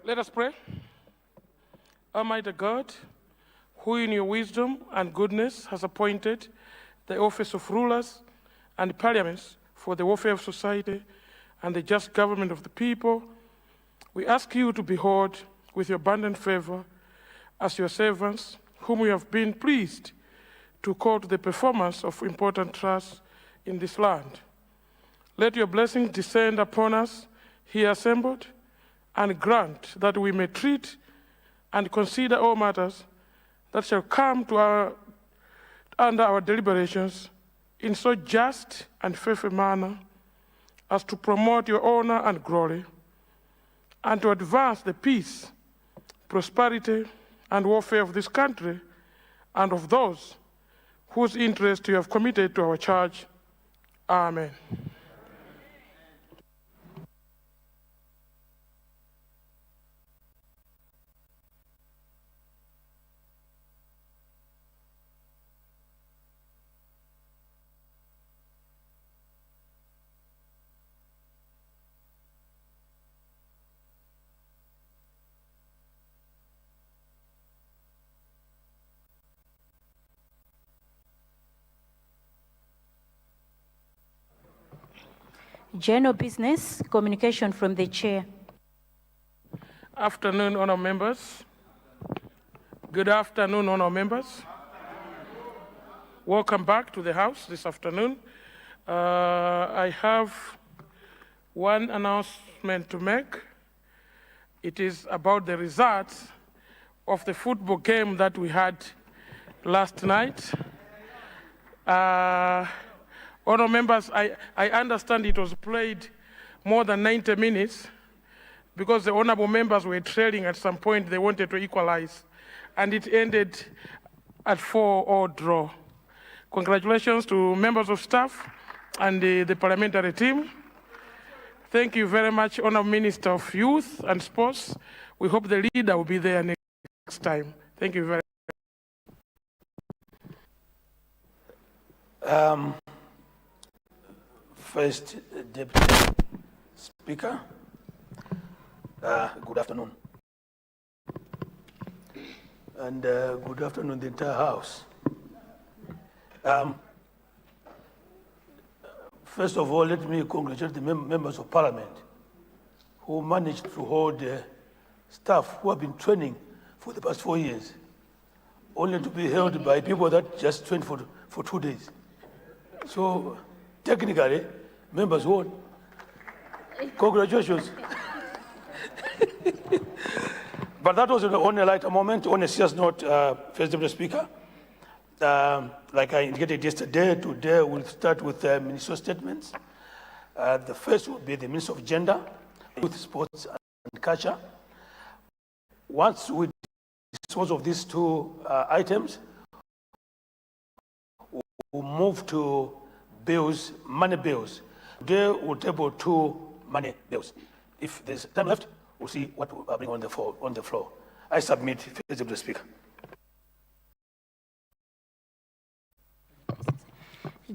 Let us pray. Almighty God, who in your wisdom and goodness has appointed the office of rulers and parliaments for the welfare of society and the just government of the people, we ask you to behold with your abundant favor as your servants, whom we have been pleased to call to the performance of important tasks in this land. Let your blessings descend upon us here assembled, and grant that we may treat and consider all matters that shall come to under our deliberations in so just and faithful manner as to promote your honor and glory, and to advance the peace, prosperity, and welfare of this country and of those whose interest you have committed to our charge. Amen. General business, communication from the chair. Afternoon, honour members. Good afternoon, honour members. Welcome back to the House this afternoon. I have one announcement to make. It is about the results of the football game that we had last night. Honour members, I understand it was played more than 90 minutes because the honourable members were trailing at some point. They wanted to equalize, and it ended at 4-4 draw. Congratulations to members of staff and the parliamentary team. Thank you very much, Honourable Minister of Youth and Sports. We hope the leader will be there next time. Thank you very much. First Deputy Speaker, good afternoon. And good afternoon, the entire House. First of all, let me congratulate the members of Parliament who managed to hold staff who have been training for the past 4 years, only to be held by people that just trained for 2 days. So technically, members won. Congratulations. But that was on a lighter moment. On a serious note, First Deputy Speaker, like I indicated yesterday, today we'll start with ministerial statements. The first will be the Minister of Gender, Youth, Sports and Culture. Once we dispose of these two items, we'll move to bills, money bills. Today we'll table 2 money bills. If there's time left, we'll see what will bring on the floor. I submit, First Deputy Speaker.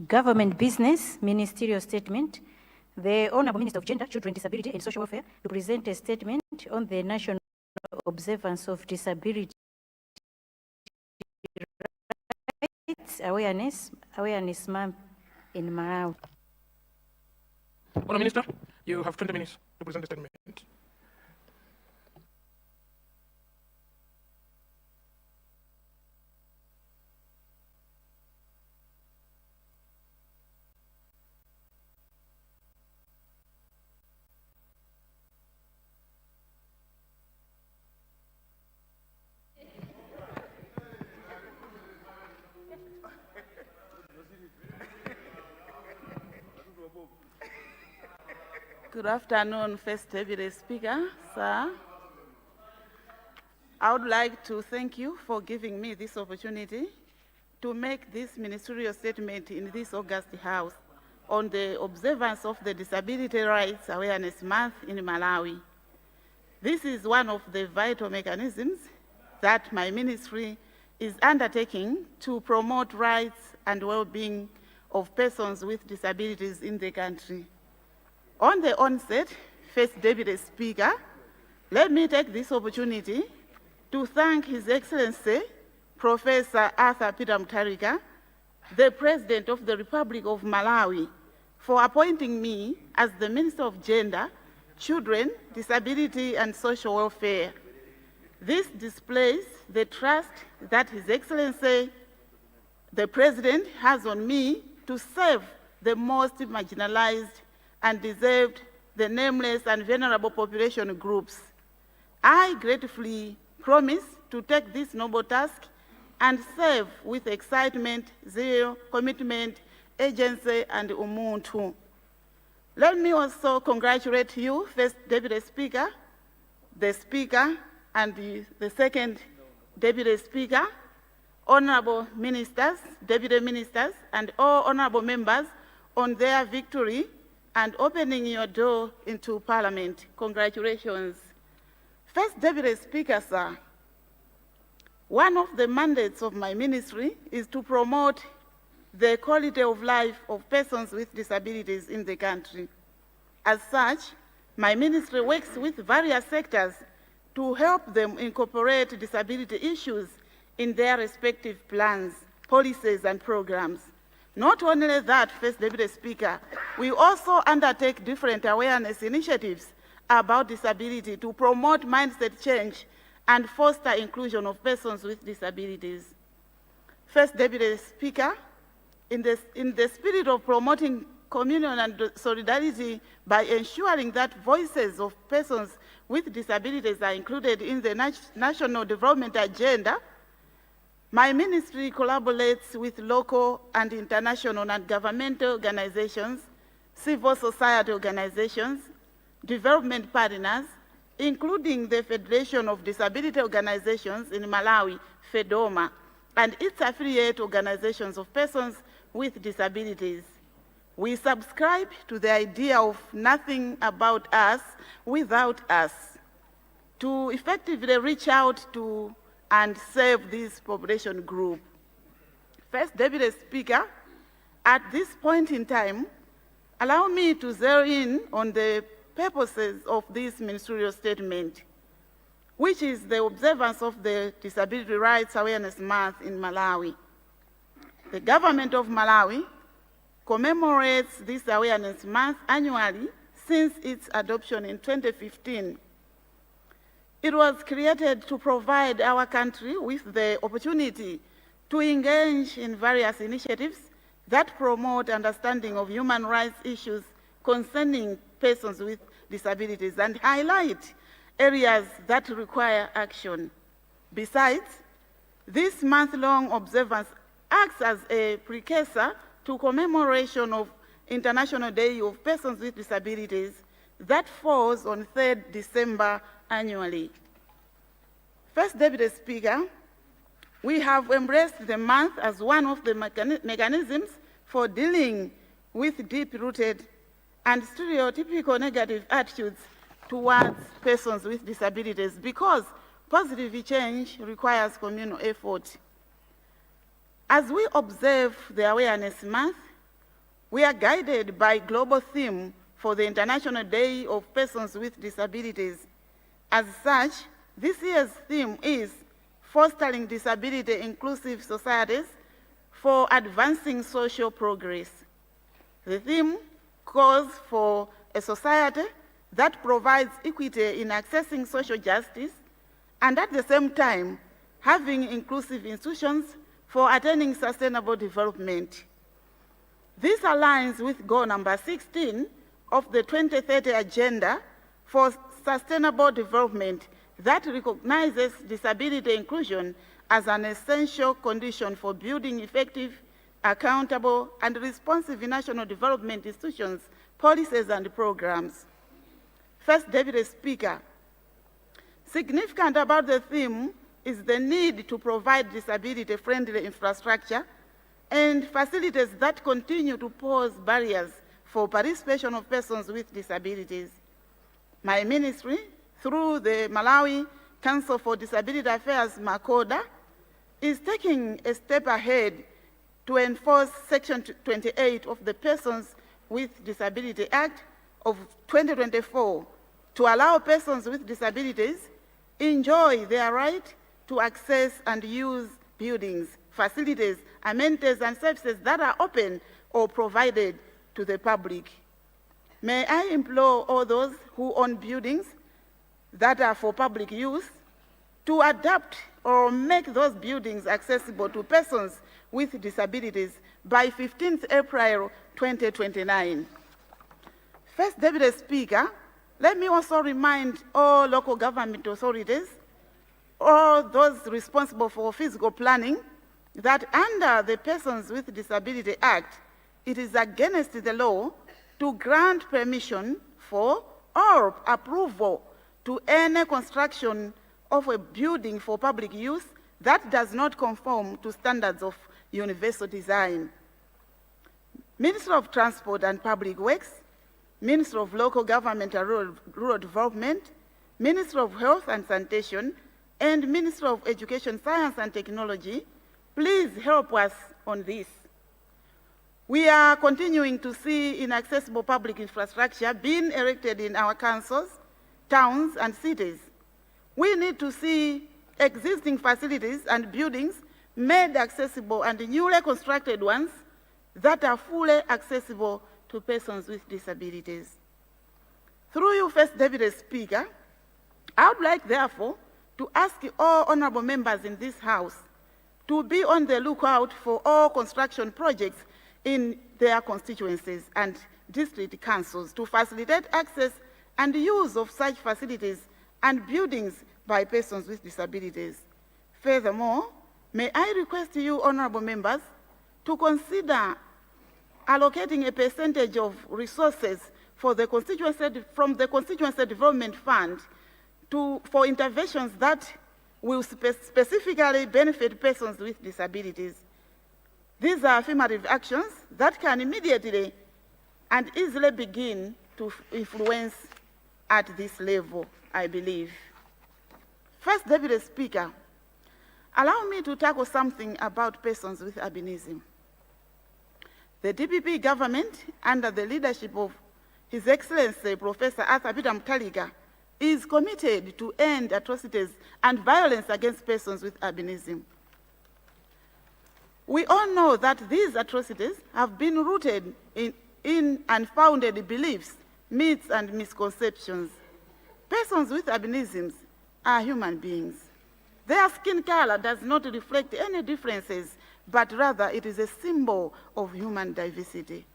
Government business, ministerial statement. The Honourable Minister of Gender, Children, Disability and Social Welfare to present a statement on the national observance of disability rights awareness month in Malawi. Honourable Minister, you have 20 minutes to present the statement. Good afternoon, First Deputy Speaker, sir. I would like to thank you for giving me this opportunity to make this ministerial statement in this August House on the observance of the Disability Rights Awareness Month in Malawi. This is one of the vital mechanisms that my ministry is undertaking to promote rights and well-being of persons with disabilities in the country. On the onset, First Deputy Speaker, Let me take this opportunity to thank His Excellency, Professor Arthur Peter Mutharika, the President of the Republic of Malawi, for appointing me as the Minister of Gender, Children, Disability and Social Welfare. This displays the trust that His Excellency, the President, has on me to serve the most marginalized and deserved, the nameless and vulnerable population groups. I gratefully promise to take this noble task and serve with excitement, zeal, commitment, agency, and umuntu. Let me also congratulate you, First Deputy Speaker, the Speaker, and the Second Deputy Speaker, Honorable Ministers, Deputy Ministers, and all Honorable Members on their victory and opening your door into Parliament. Congratulations. First Deputy Speaker, sir, one of the mandates of my ministry is to promote the quality of life of persons with disabilities in the country. As such, my ministry works with various sectors to help them incorporate disability issues in their respective plans, policies, and programs. Not only that, First Deputy Speaker, we also undertake different awareness initiatives about disability to promote mindset change and foster inclusion of persons with disabilities. First Deputy Speaker, in the spirit of promoting communion and solidarity by ensuring that voices of persons with disabilities are included in the National Development Agenda, my ministry collaborates with local and international and governmental organizations, civil society organizations, development partners, including the Federation of Disability Organizations in Malawi, FEDOMA, and its affiliate organizations of persons with disabilities. We subscribe to the idea of nothing about us without us, to effectively reach out to and serve this population group. First Deputy Speaker, at this point in time, allow me to zero in on the purposes of this ministerial statement, which is the observance of the Disability Rights Awareness Month in Malawi. The government of Malawi commemorates this Awareness Month annually since its adoption in 2015. It was created to provide our country with the opportunity to engage in various initiatives that promote understanding of human rights issues concerning persons with disabilities and highlight areas that require action. Besides, this month-long observance acts as a precursor to commemoration of International Day of Persons with Disabilities that falls on 3rd December annually. First Deputy Speaker, we have embraced the month as one of the mechanisms for dealing with deep-rooted and stereotypical negative attitudes towards persons with disabilities because positive change requires communal effort. As we observe the Awareness Month, we are guided by global theme for the International Day of Persons with Disabilities. As such, this year's theme is Fostering Disability-Inclusive Societies for Advancing Social Progress. The theme calls for a society that provides equity in accessing social justice and at the same time having inclusive institutions for attaining sustainable development. This aligns with goal number 16 of the 2030 Agenda for Sustainable Development that recognizes disability inclusion as an essential condition for building effective, accountable, and responsive national development institutions, policies, and programs. First Deputy Speaker, significant about the theme is the need to provide disability-friendly infrastructure and facilities that continue to pose barriers for participation of persons with disabilities. My ministry, through the Malawi Council for Disability Affairs, MACODA, is taking a step ahead to enforce Section 28 of the Persons with Disability Act of 2024 to allow persons with disabilities enjoy their right to access and use buildings, facilities, amenities, and services that are open or provided to the public. May I implore all those who own buildings that are for public use to adapt or make those buildings accessible to persons with disabilities by 15th April 2029. First Deputy Speaker, let me also remind all local government authorities, all those responsible for physical planning, that under the Persons with Disability Act, it is against the law to grant permission for or approval to any construction of a building for public use that does not conform to standards of universal design. Ministry of Transport and Public Works, Ministry of Local Government and Rural Development, Ministry of Health and Sanitation, and Ministry of Education, Science and Technology, please help us on this. We are continuing to see inaccessible public infrastructure being erected in our councils, towns, and cities. We need to see existing facilities and buildings made accessible and newly constructed ones that are fully accessible to persons with disabilities. Through you, First Deputy Speaker, I would like, therefore, to ask all honorable members in this House to be on the lookout for all construction projects in their constituencies and district councils to facilitate access and use of such facilities and buildings by persons with disabilities. Furthermore, may I request you, honorable members, to consider allocating a percentage of resources for the from the Constituency Development Fund for interventions that will specifically benefit persons with disabilities. These are affirmative actions that can immediately and easily begin to influence at this level, I believe. First Deputy Speaker, allow me to tackle something about persons with albinism. The DPP government, under the leadership of His Excellency Professor Arthur Peter Mutharika, is committed to end atrocities and violence against persons with albinism. We all know that these atrocities have been rooted in unfounded beliefs, myths, and misconceptions. Persons with albinism are human beings. Their skin color does not reflect any differences, but rather it is a symbol of human diversity.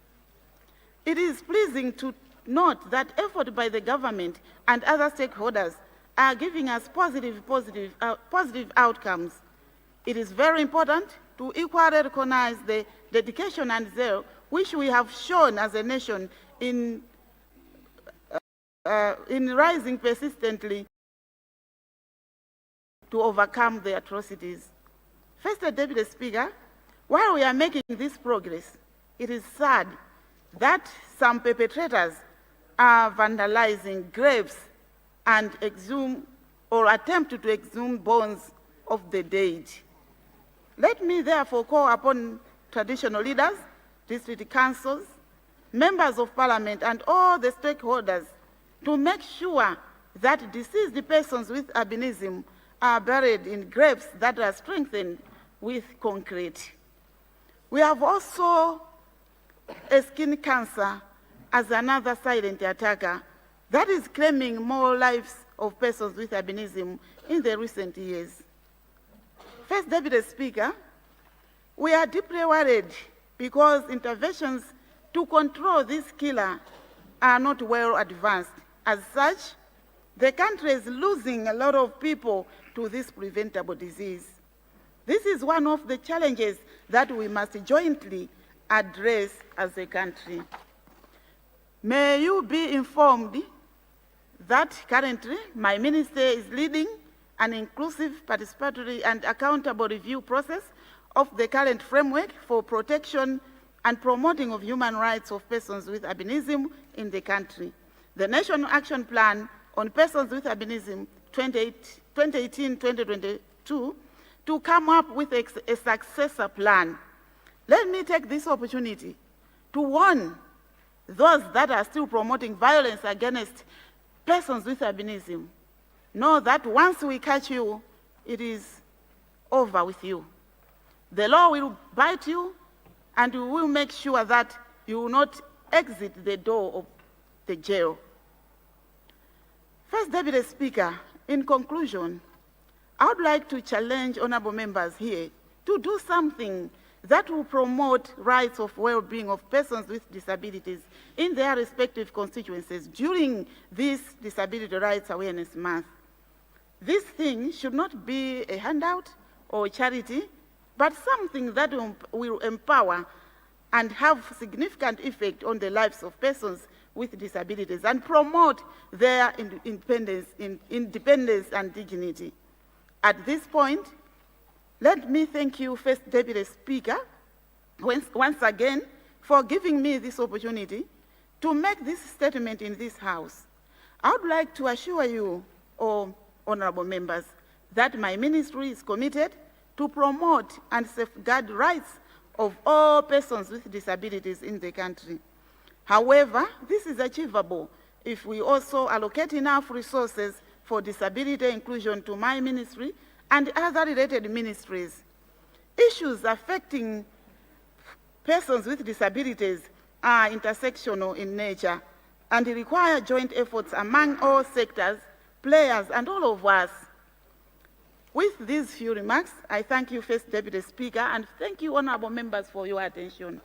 It is pleasing to note that effort by the government and other stakeholders are giving us positive outcomes. It is very important to equally recognize the dedication and zeal which we have shown as a nation in rising persistently to overcome the atrocities. First Deputy Speaker, while we are making this progress, it is sad that some perpetrators are vandalizing graves and exhume or attempt to exhume bones of the dead. Let me therefore call upon traditional leaders, district councils, members of parliament, and all the stakeholders to make sure that deceased persons with albinism are buried in graves that are strengthened with concrete. We have also a skin cancer as another silent attacker that is claiming more lives of persons with albinism in the recent years. First Deputy Speaker, we are deeply worried because interventions to control this killer are not well advanced. As such, the country is losing a lot of people to this preventable disease. This is one of the challenges that we must jointly address as a country. May you be informed that currently my minister is leading an inclusive, participatory, and accountable review process of the current framework for protection and promoting of human rights of persons with albinism in the country. The National Action Plan on Persons with Albinism 2018-2022 to come up with a successor plan. Let me take this opportunity to warn those that are still promoting violence against persons with albinism, know that once we catch you, it is over with you. The law will bite you, and we will make sure that you will not exit the door of the jail. First Deputy Speaker, in conclusion, I would like to challenge honorable members here to do something that will promote rights of well-being of persons with disabilities in their respective constituencies during this Disability Rights Awareness Month. This thing should not be a handout or a charity, but something that will empower and have significant effect on the lives of persons with disabilities and promote their independence and dignity. At this point, let me thank you, First Deputy Speaker, once again for giving me this opportunity to make this statement in this House. I would like to assure you, all honorable members, that my ministry is committed to promote and safeguard rights of all persons with disabilities in the country. However, this is achievable if we also allocate enough resources for disability inclusion to my ministry and other related ministries. Issues affecting persons with disabilities are intersectional in nature and require joint efforts among all sectors, players, and all of us. With these few remarks, I thank you, First Deputy Speaker, and thank you, honorable members, for your attention.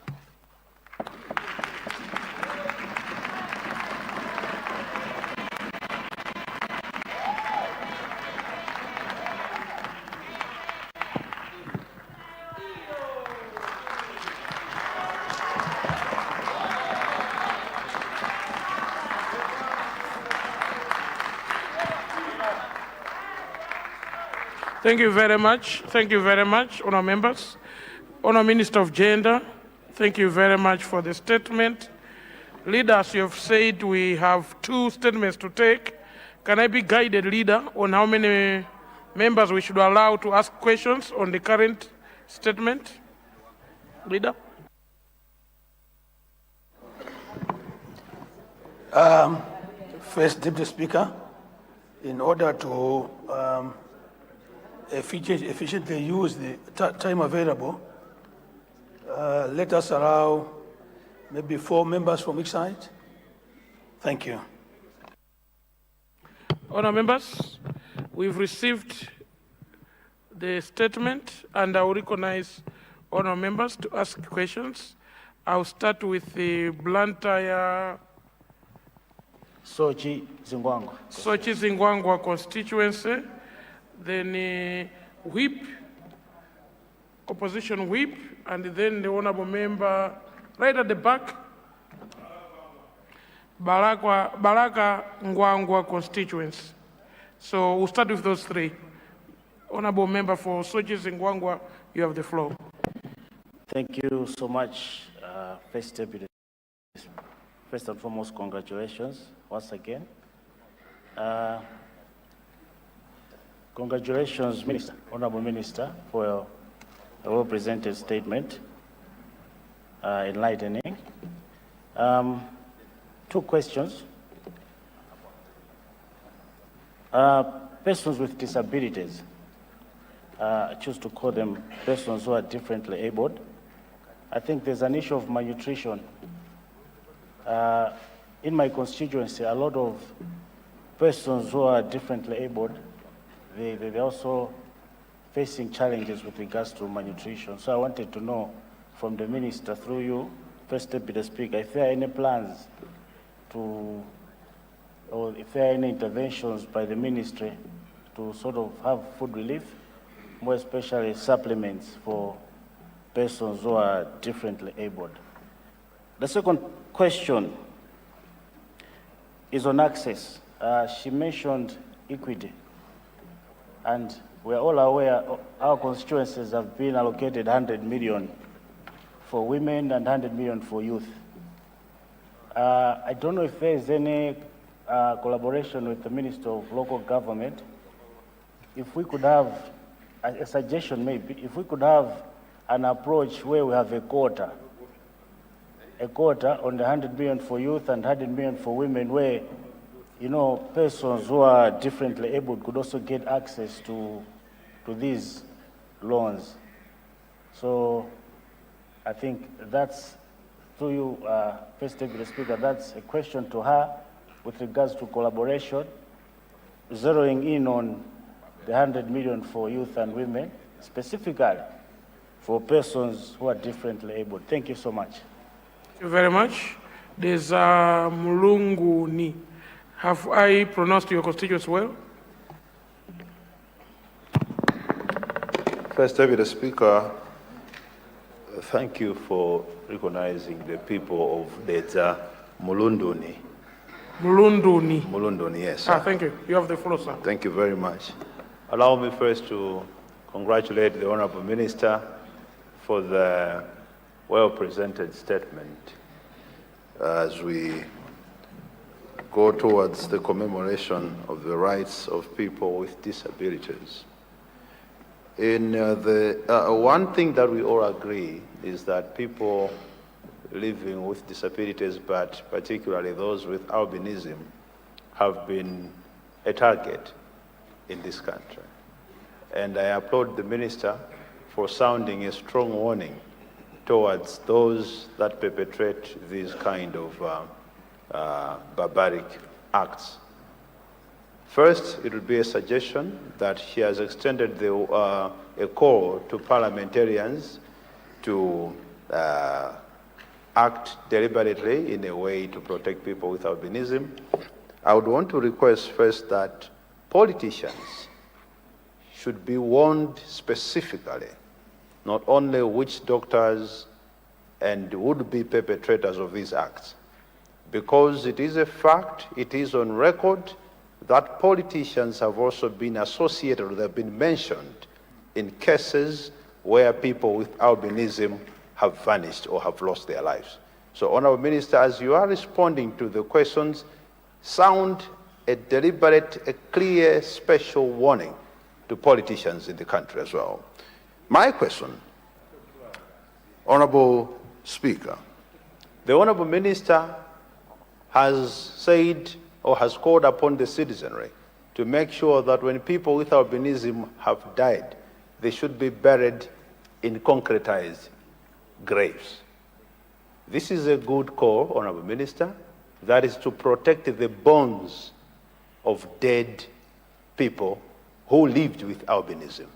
Thank you very much. Thank you very much, honour members. Honour Minister of Gender, thank you very much for the statement. Leaders, you have said we have 2 statements to take. Can I be guided, leader, on how many members we should allow to ask questions on the current statement? Leader? First Deputy Speaker, in order to efficiently use the time available, let us allow maybe 4 members from each side. Thank you. Honour members, we've received the statement and I will recognize honour members to ask questions. I'll start with the Luntha Sochi Zingwangwa constituency, then whip, opposition whip, and then the honorable member right at the back, Baraka Ngwangwa constituency. So we'll start with those 3. Honorable member for Sochi Zingwangwa, you have the floor. Thank you so much, First Deputy. First and foremost, congratulations once again. Congratulations, Minister, Honorable Minister, for a well-presented statement, enlightening. 2 questions. Persons with disabilities, I choose to call them persons who are differently abled. I think there's an issue of malnutrition. In my constituency, a lot of persons who are differently abled, they're also facing challenges with regards to malnutrition. So I wanted to know from the Minister, through you, First Deputy Speaker, if there are any plans to, or if there are any interventions by the Ministry to sort of have food relief, more especially supplements for persons who are differently abled. The second question is on access. She mentioned equity. And we're all aware our constituencies have been allocated 100 million for women and 100 million for youth. I don't know if there is any collaboration with the Minister of Local Government. If we could have a suggestion, maybe, if we could have an approach where we have a quota on the 100 million for youth and 100 million for women, where you know, persons who are differently able could also get access to these loans. So I think that's, through you, First Deputy Speaker, that's a question to her with regards to collaboration, zeroing in on the 100 million for youth and women, specifically for persons who are differently able. Thank you so much. Thank you very much. There's Mulunguni. Have I pronounced your constituents well? First Deputy Speaker, thank you for recognizing the people of Deza Mulunduni. Mulunduni. Mulunduni, yes. Sir. Thank you. You have the floor, sir. Thank you very much. Allow me first to congratulate the Honorable Minister for the well-presented statement as we go towards the commemoration of the rights of people with disabilities. In one thing that we all agree is that people living with disabilities, but particularly those with albinism, have been a target in this country. And I applaud the Minister for sounding a strong warning towards those that perpetrate these kind of barbaric acts. First, it would be a suggestion that she has extended a call to parliamentarians to act deliberately in a way to protect people with albinism. I would want to request first that politicians should be warned specifically, not only which doctors and would-be perpetrators of these acts, because it is a fact, it is on record, that politicians have also been associated, they have been mentioned in cases where people with albinism have vanished or have lost their lives. So, Honourable Minister, as you are responding to the questions, sound a deliberate, a clear, special warning to politicians in the country as well. My question, Honourable Speaker, the Honourable Minister has said or has called upon the citizenry to make sure that when people with albinism have died, they should be buried in concretized graves. This is a good call, Honourable Minister, that is to protect the bones of dead people who lived with albinism.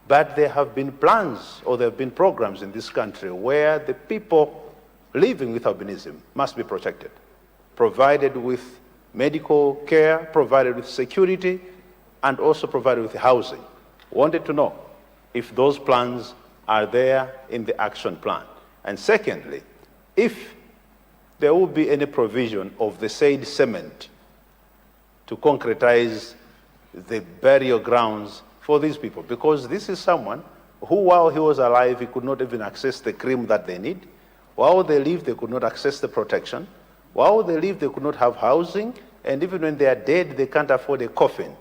But there have been plans or there have been programs in this country where the people living with albinism must be protected, provided with medical care, provided with security, and also provided with housing. Wanted to know if those plans are there in the action plan. And secondly, if there will be any provision of the said cement to concretize the burial grounds for these people, because this is someone who, while he was alive, he could not even access the cream that they need. While they lived, they could not access the protection. While they lived, they could not have housing, and even when they are dead, they can't afford a coffin.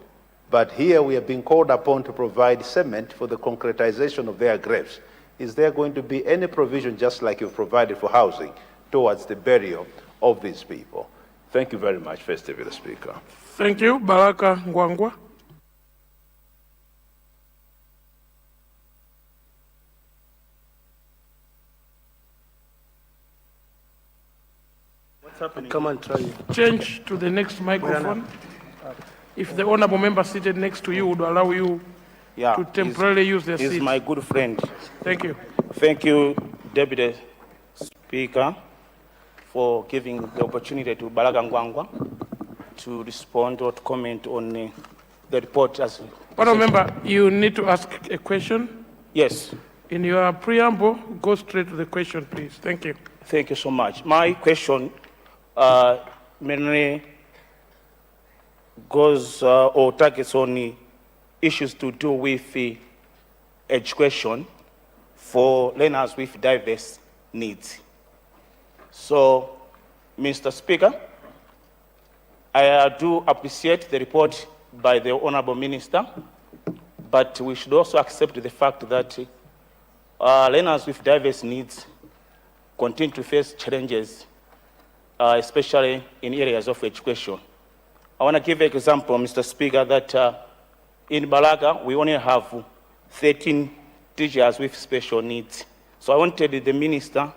But here we are being called upon to provide cement for the concretization of their graves. Is there going to be any provision, just like you've provided for housing, towards the burial of these people? Thank you very much, First Deputy Speaker. Thank you. Baraka Ngwangwa. Come and try. Change to the next microphone. If the honourable member seated next to you would allow you to temporarily use their seat. He's my good friend. Thank you. Thank you, Deputy Speaker, for giving the opportunity to Balaga Ngwangwa to respond or to comment on the report. As Honourable member, you need to ask a question. Yes. In your preamble, go straight to the question, please. Thank you. Thank you so much. My question mainly goes or targets on issues to do with education for learners with diverse needs. So, Mr. Speaker, I do appreciate the report by the Honourable Minister, but we should also accept the fact that learners with diverse needs continue to face challenges, especially in areas of education. I want to give an example, Mr. Speaker, that in Balaga, we only have 13 teachers with special needs. So I wanted the minister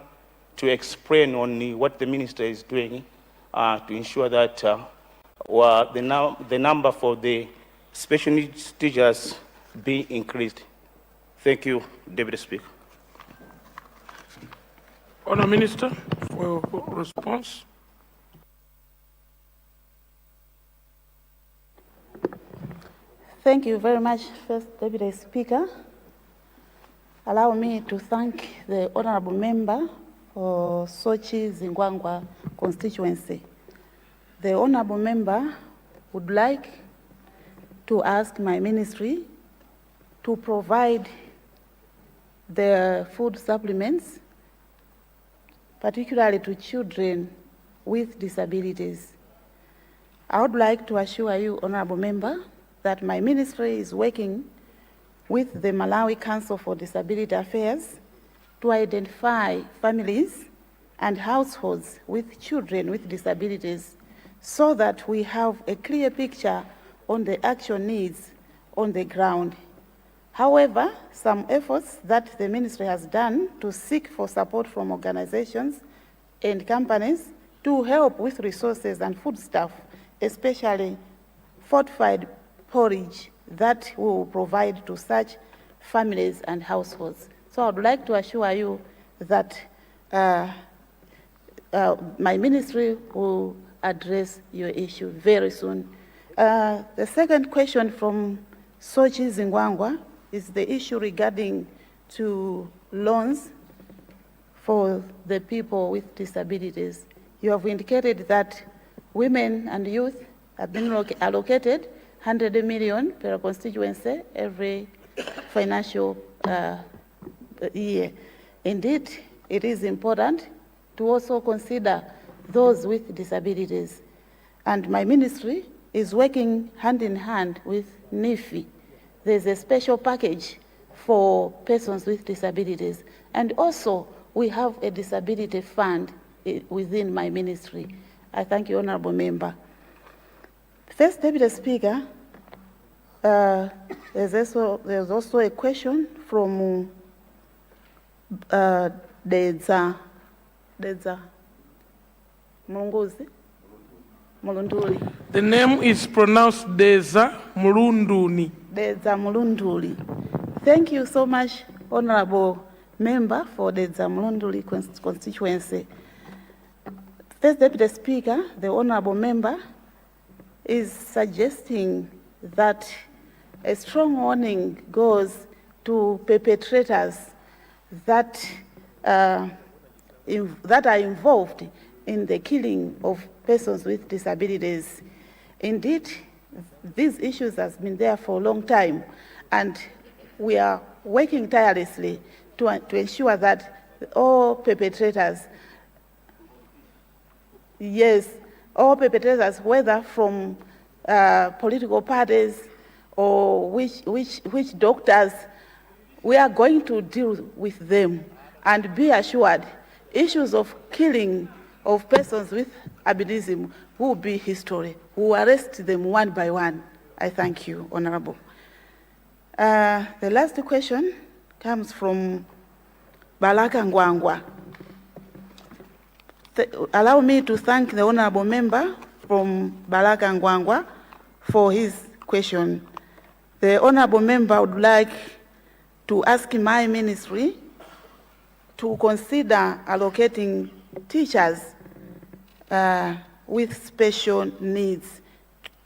to explain on what the minister is doing to ensure that the number for the special needs teachers be increased. Thank you, Deputy Speaker. Honour Minister, for your response. Thank you very much, First Deputy Speaker. Allow me to thank the honorable member for Sochi Zingwangwa constituency. The honorable member would like to ask my ministry to provide the food supplements, particularly to children with disabilities. I would like to assure you, honorable member, that my ministry is working with the Malawi Council for Disability Affairs to identify families and households with children with disabilities so that we have a clear picture on the actual needs on the ground. However, some efforts that the ministry has done to seek for support from organizations and companies to help with resources and foodstuff, especially fortified porridge that we will provide to such families and households. So I would like to assure you that my ministry will address your issue very soon. The second question from Sochi Zingwangwa is the issue regarding to loans for the people with disabilities. You have indicated that women and youth have been allocated 100 million per constituency every financial year. Indeed, it is important to also consider those with disabilities. And my ministry is working hand in hand with NIFI. There's a special package for persons with disabilities. And also, we have a disability fund within my ministry. I thank you, honorable member. First Deputy Speaker, there's also a question from Dedza Mulunduli. The name is pronounced Deza Mulunduni. Dedza Mulunduli. Thank you so much, honorable member, for the Mulunduli constituency. First Deputy Speaker, the honorable member is suggesting that a strong warning goes to perpetrators that are involved in the killing of persons with disabilities. Indeed, these issues have been there for a long time, and we are working tirelessly to ensure that all perpetrators, whether from political parties or which doctors, we are going to deal with them. And be assured, issues of killing of persons with albinism will be history. We will arrest them one by one. I thank you, Honorable. The last question comes from Balaka Ngwangwa. Allow me to thank the honorable member from Balaka Ngwangwa for his question. The honorable member would like to ask my ministry to consider allocating teachers with special needs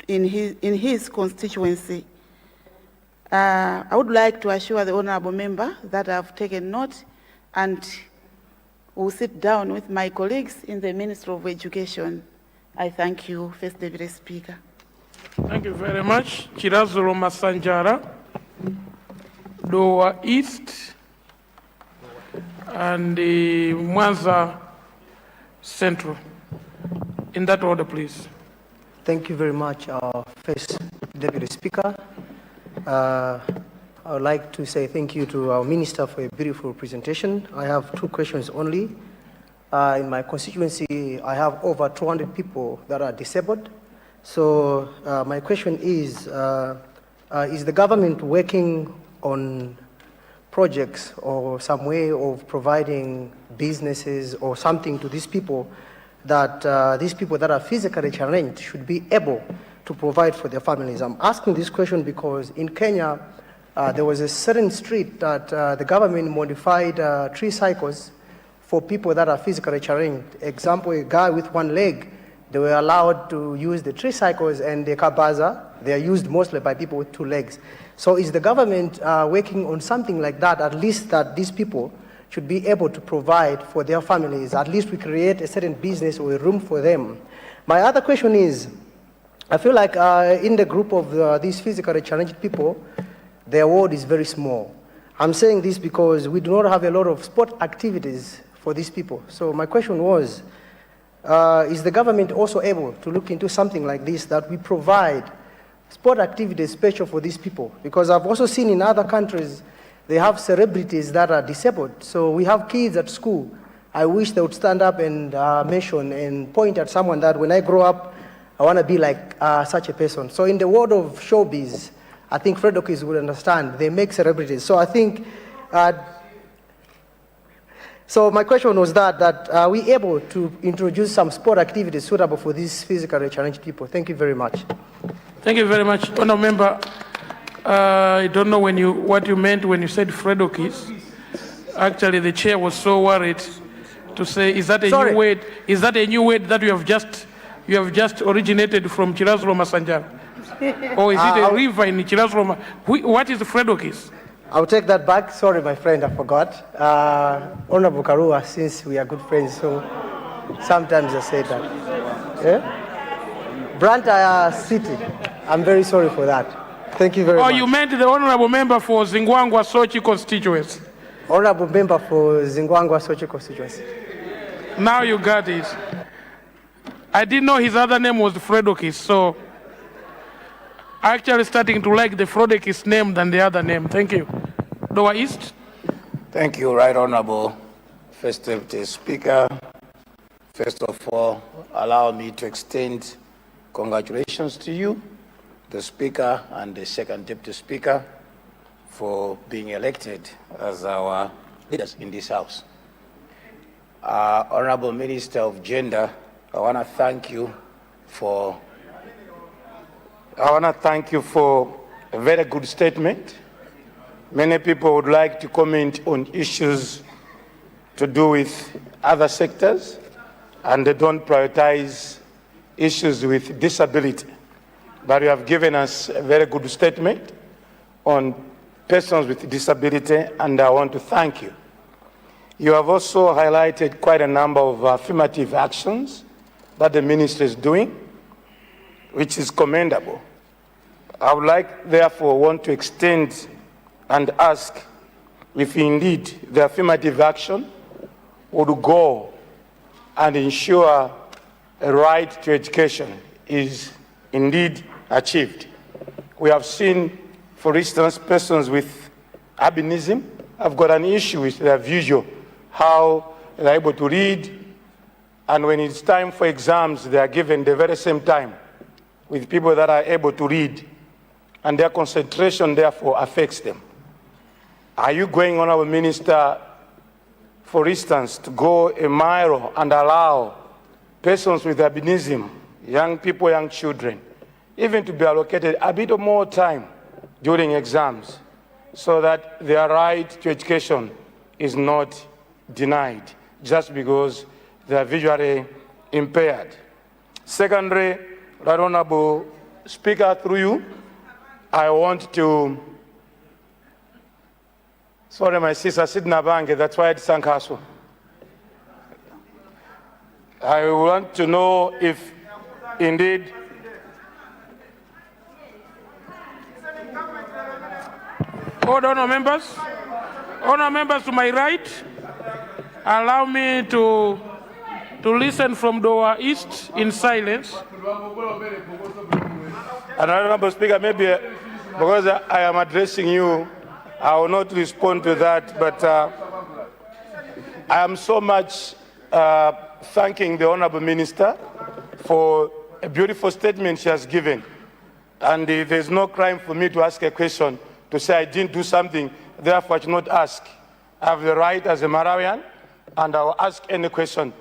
in his constituency. I would like to assure the honorable member that I've taken note and will sit down with my colleagues in the Ministry of Education. I thank you, First Deputy Speaker. Thank you very much. Chirazolo Masanjara, Dowa East, and Mwanza Central. In that order, please. Thank you very much, First Deputy Speaker. I would like to say thank you to our Minister for a beautiful presentation. I have two questions only. In my constituency, I have over 200 people that are disabled, So my question is the government working on projects or some way of providing businesses or something to these people that these people that are physically challenged should be able to provide for their families? I'm asking this question because in Kenya, there was a certain street that the government modified tree cycles for people that are physically challenged. Example, a guy with one leg, they were allowed to use the tree cycles, and the kabaza, they are used mostly by people with two legs. So is the government working on something like that, at least that these people should be able to provide for their families? At least we create a certain business or a room for them. My other question is, I feel like in the group of these physically challenged people, their world is very small. I'm saying this because we do not have a lot of sport activities for these people. So my question was, is the government also able to look into something like this, that we provide sport activities special for these people? Because I've also seen in other countries, they have celebrities that are disabled. So we have kids at school. I wish they would stand up and mention and point at someone that when I grow up, I want to be like such a person. So in the world of showbiz, I think Fredokis would understand. They make celebrities. So I think, so my question was that are we able to introduce some sport activities suitable for these physically challenged people? Thank you very much. Thank you very much. Honourable Member, I don't know what you meant when you said Fredokis. Actually, the chair was so worried to say, is that a new word? Is that a new word that you have just originated from Chirazlo Masanjara? Or is it a river in Chirazlo? What is Fredokis? I'll take that back. Sorry, my friend, I forgot. Honorable Karua, since we are good friends, so sometimes I say that. Yeah? Branta City. I'm very sorry for that. Thank you very much. Oh, you meant the honorable member for Zingwangwa Sochi constituency. Honorable member for Zingwangwa Sochi constituency. Now you got it. I didn't know his other name was Fredokis, so actually starting to like the Fredokis name than the other name. Thank you. Dowa East. Thank you, Right Honorable First Deputy Speaker. First of all, allow me to extend congratulations to you, the Speaker and the Second Deputy Speaker, for being elected as our leaders in this House. Honorable Minister of Gender, I want to thank you for a very good statement. Many people would like to comment on issues to do with other sectors, and they don't prioritize issues with disability. But you have given us a very good statement on persons with disability, and I want to thank you. You have also highlighted quite a number of affirmative actions that the ministry is doing, which is commendable. I would like, therefore, want to extend and ask if indeed the affirmative action would go and ensure a right to education is indeed achieved. We have seen, for instance, persons with albinism have got an issue with their visual, how they're able to read, and when it's time for exams, they are given the very same time with people that are able to read, and their concentration therefore affects them. Are you going, Honourable Minister, for instance, to go a mile and allow persons with albinism, young people, young children, even to be allocated a bit more time during exams so that their right to education is not denied just because they are visually impaired? Secondly, Right Honourable Speaker, through you, I want to, sorry, my sister Sidna Bange, that's why it's Sankaso. I want to know if indeed Honourable members to my right, allow me to listen from Doha East in silence. And Honourable Speaker, maybe because I am addressing you, I will not respond to that, but I am so much thanking the Honourable Minister for a beautiful statement she has given. And there's no crime for me to ask a question, to say I didn't do something, therefore I should not ask. I have the right as a Malawian, and I will ask any question.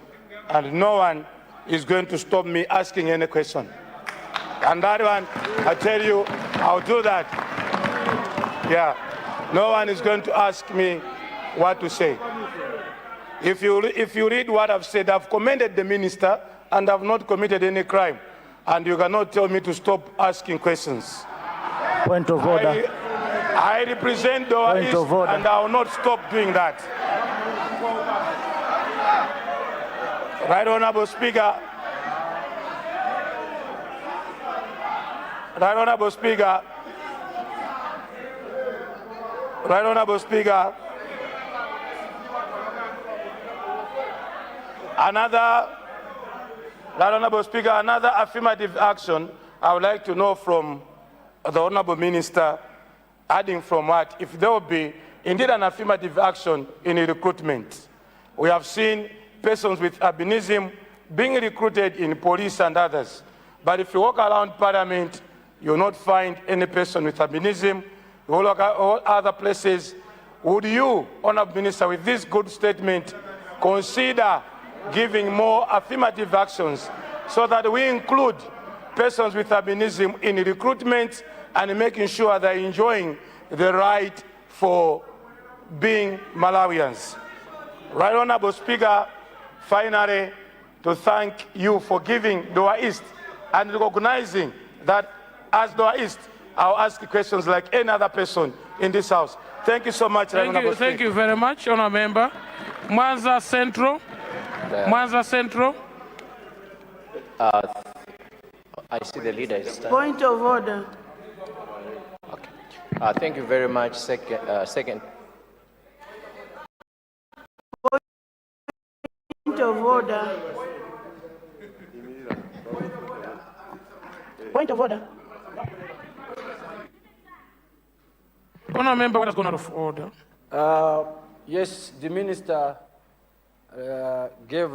And no one is going to stop me asking any question. And that one, I tell you, I'll do that. Yeah, no one is going to ask me what to say. If you read what I've said, I've commended the minister and I've not committed any crime. And you cannot tell me to stop asking questions. Point of order. I represent Doha East and I will not stop doing that. Right Honorable Speaker. Right Honorable Speaker. Right Honorable Speaker. Another affirmative action I would like to know from the Honorable Minister, adding from what, if there will be indeed an affirmative action in recruitment. We have seen persons with albinism being recruited in police and others. But if you walk around Parliament, you will not find any person with albinism. You will look at all other places. Would you, Honorable Minister, with this good statement, consider giving more affirmative actions so that we include persons with albinism in recruitment and making sure they're enjoying the right for being Malawians? Right Honorable Speaker, finally, to thank you for giving Doha East and recognizing that as Doha East, I'll ask questions like any other person in this House. Thank you so much, Thank you very much, Honourable Member. Mwanza Central. Mwanza Central. I see the leader is standing. Point of order. Okay. Thank you very much. Second. Point of order. Point of order. Honourable Member, what has gone out of order? Yes, the minister gave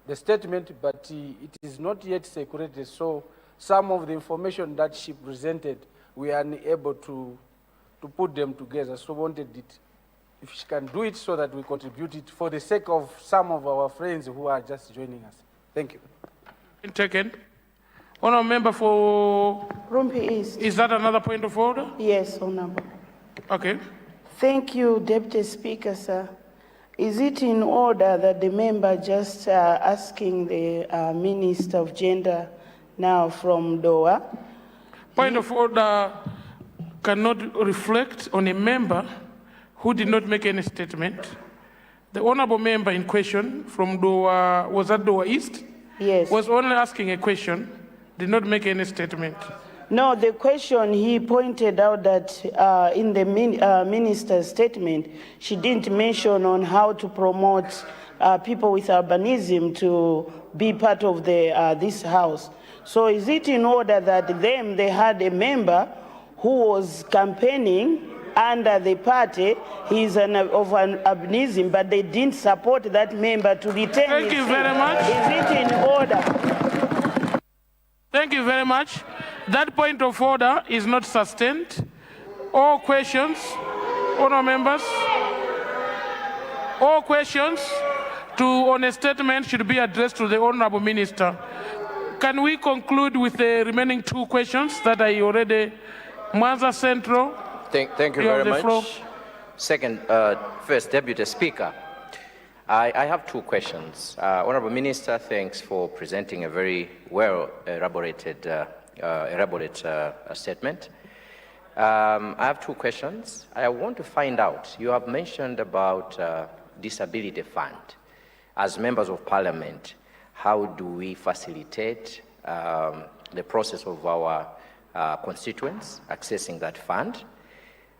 the statement, but it is not yet circulated. So some of the information that she presented, we are unable to put them together. So wanted it, if she can do it so that we contribute it for the sake of some of our friends who are just joining us. Thank you. Taken. Honourable Member for Rumphi East. Is that another point of order? Yes, Honorable. Okay. Thank you, Deputy Speaker, sir. Is it in order that the member just asking the Minister of Gender now from Doha? Point of order cannot reflect on a member who did not make any statement. The honourable member in question from Doha, was that Doha East? Yes. Was only asking a question, did not make any statement. No, the question, he pointed out that in the minister's statement, she didn't mention on how to promote people with albinism to be part of this house. So is it in order that they had a member who was campaigning under the party, he's of an albinism, but they didn't support that member to retain Thank you very much. Is it in order? Thank you very much. That point of order is not sustained. All questions, honourable members, all questions on a statement should be addressed to the honourable minister. Can we conclude with the remaining two questions that I already, Mwanza Central? Thank you very much. Second, first, Deputy Speaker, I have two questions. Honourable Minister, thanks for presenting a very well elaborated statement. I have two questions. I want to find out, you have mentioned about disability fund. As members of parliament, how do we facilitate the process of our constituents accessing that fund?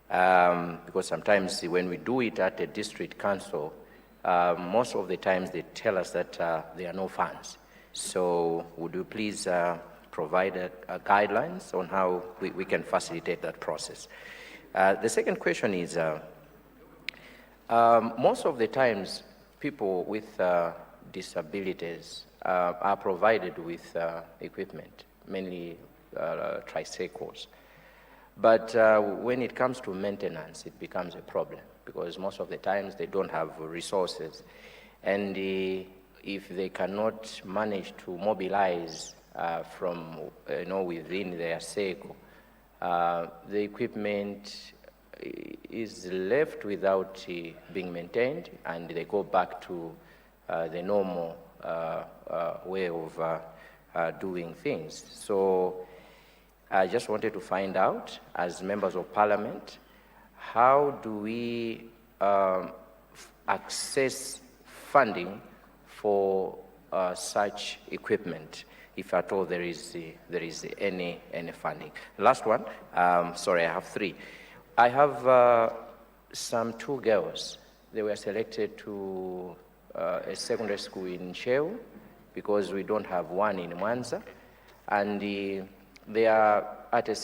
Because sometimes when we do it at a district council, most of the times they tell us that there are no funds. So would you please provide guidelines on how we can facilitate that process? The second question is, most of the times people with disabilities are provided with equipment, mainly tricycles. But when it comes to maintenance, it becomes a problem because most of the times they don't have resources. And if they cannot manage to mobilize from, within their circle, the equipment is left without being maintained, and they go back to the normal way of doing things. So I just wanted to find out, as members of parliament, how do we access funding for such equipment, if at all there is any funding? Last one, sorry, I have three. I have some two girls. They were selected to a secondary school in Sheu because we don't have one in Mwanza, and they are at a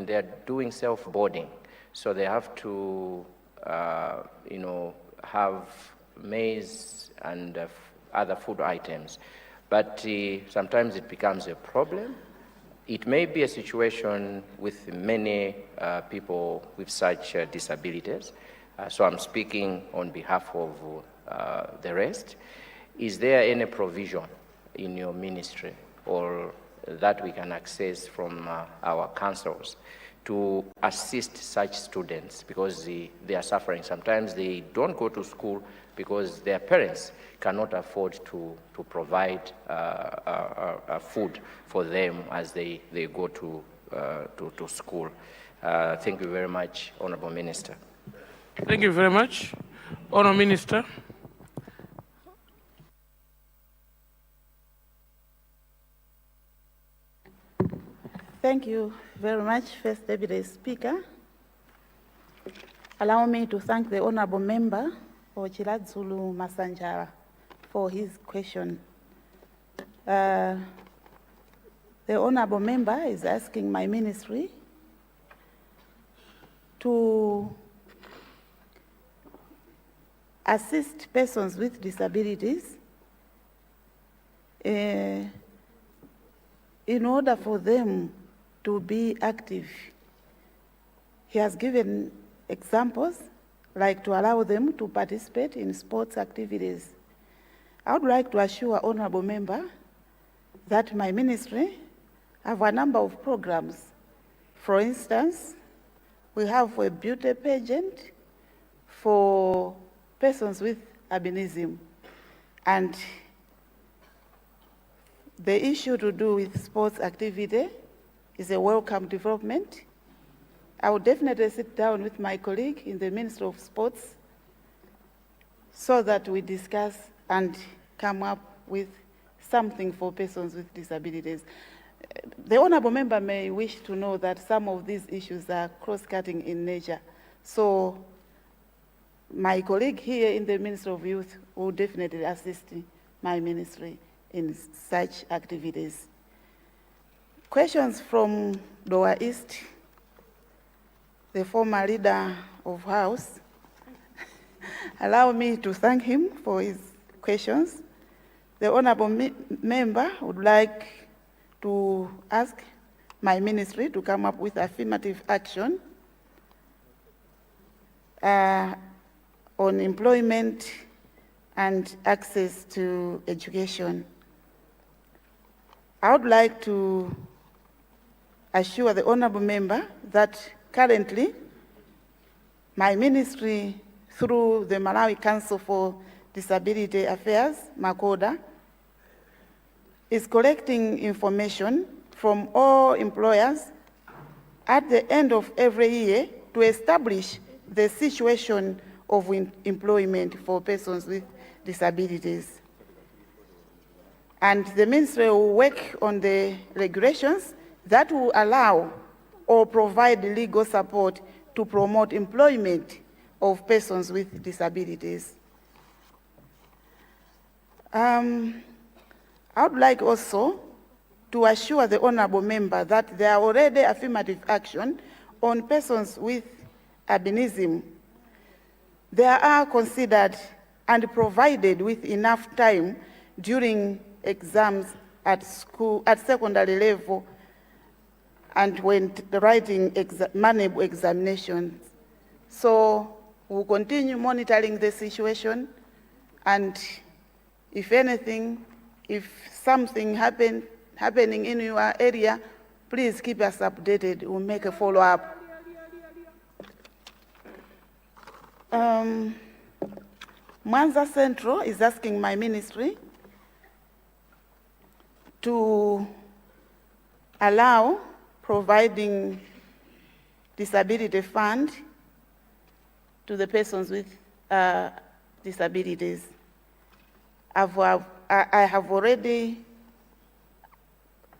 they are doing self-boarding, so they have to, have maize and other food items. But sometimes it becomes a problem. It may be a situation with many people with such disabilities. So I'm speaking on behalf of the rest. Is there any provision in your ministry or that we can access from our councils to assist such students, because they are suffering? Sometimes they don't go to school because their parents cannot afford to provide food for them as they go to school. Thank you very much, Honorable Minister. Thank you very much, Honorable Minister. Thank you very much, First Deputy Speaker. Allow me to thank the Honorable Member Ochiladzulu Masanjara for his question. The Honorable Member is asking my ministry to assist persons with disabilities in order for them to be active. He has given examples, like to allow them to participate in sports activities. I would like to assure Honorable Member that my ministry have a number of programs. For instance, we have a beauty pageant for persons with albinism, and the issue to do with sports activity is a welcome development. I will definitely sit down with my colleague in the Ministry of Sports so that we discuss and come up with something for persons with disabilities. The Honorable Member may wish to know that some of these issues are cross-cutting in nature. So my colleague here in the Ministry of Youth will definitely assist my ministry in such activities. Questions from Lower East, the former leader of House. Allow me to thank him for his questions. The Honorable Member would like to ask my ministry to come up with affirmative action on employment and access to education. I would like to assure the Honorable Member that currently my ministry, through the Malawi Council for Disability Affairs, MACODA, is collecting information from all employers at the end of every year to establish the situation of employment for persons with disabilities. And the ministry will work on the regulations that will allow or provide legal support to promote employment of persons with disabilities. I would like also to assure the Honorable Member that there are already affirmative action on persons with albinism. They are considered and provided with enough time during exams at school, at secondary level, and when writing manable examinations. So we'll continue monitoring the situation, and if anything, if something happening in your area, please keep us updated. We'll make a follow-up. Mwanza Central is asking my ministry to allow providing disability fund to the persons with disabilities. I have already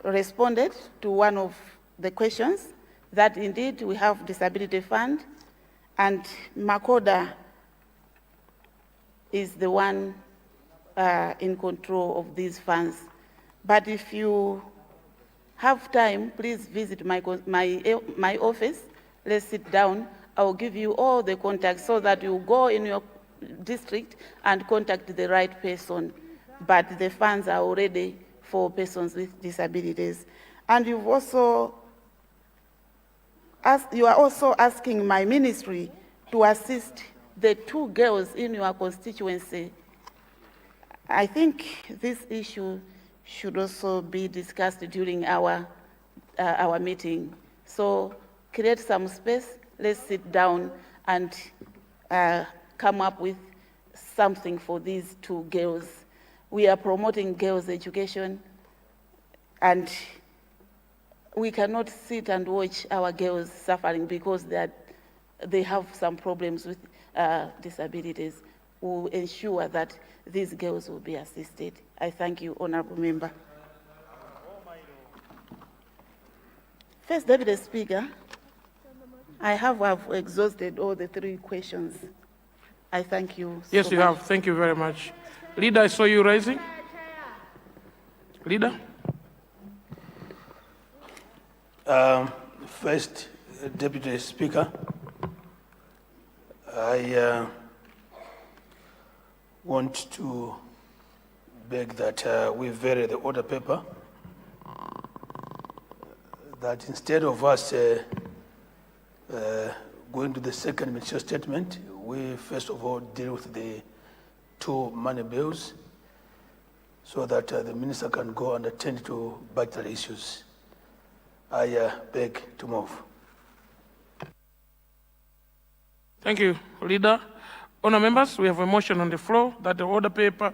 responded to one of the questions that indeed we have disability fund, and Makoda is the one in control of these funds. But if you have time, please visit my office. Let's sit down. I will give you all the contacts so that you go in your district and contact the right person. But the funds are already for persons with disabilities. And you are also asking my ministry to assist the 2 girls in your constituency. I think this issue should also be discussed during our meeting. So create some space, let's sit down and come up with something for these 2 girls. We are promoting girls' education, and we cannot sit and watch our girls suffering because they have some problems with disabilities. We will ensure that these girls will be assisted. I thank you, Honorable Member. First Deputy Speaker, I have exhausted all the 3 questions. I thank you. Yes, you have. Thank you very much. Leader, I saw you rising. Leader? First Deputy Speaker, I want to beg that we vary the order paper, that instead of us going to the second ministerial statement, we first of all deal with the 2 money bills so that the minister can go and attend to budgetary issues. I beg to move. Thank you, Leader. Honour members, we have a motion on the floor that the order paper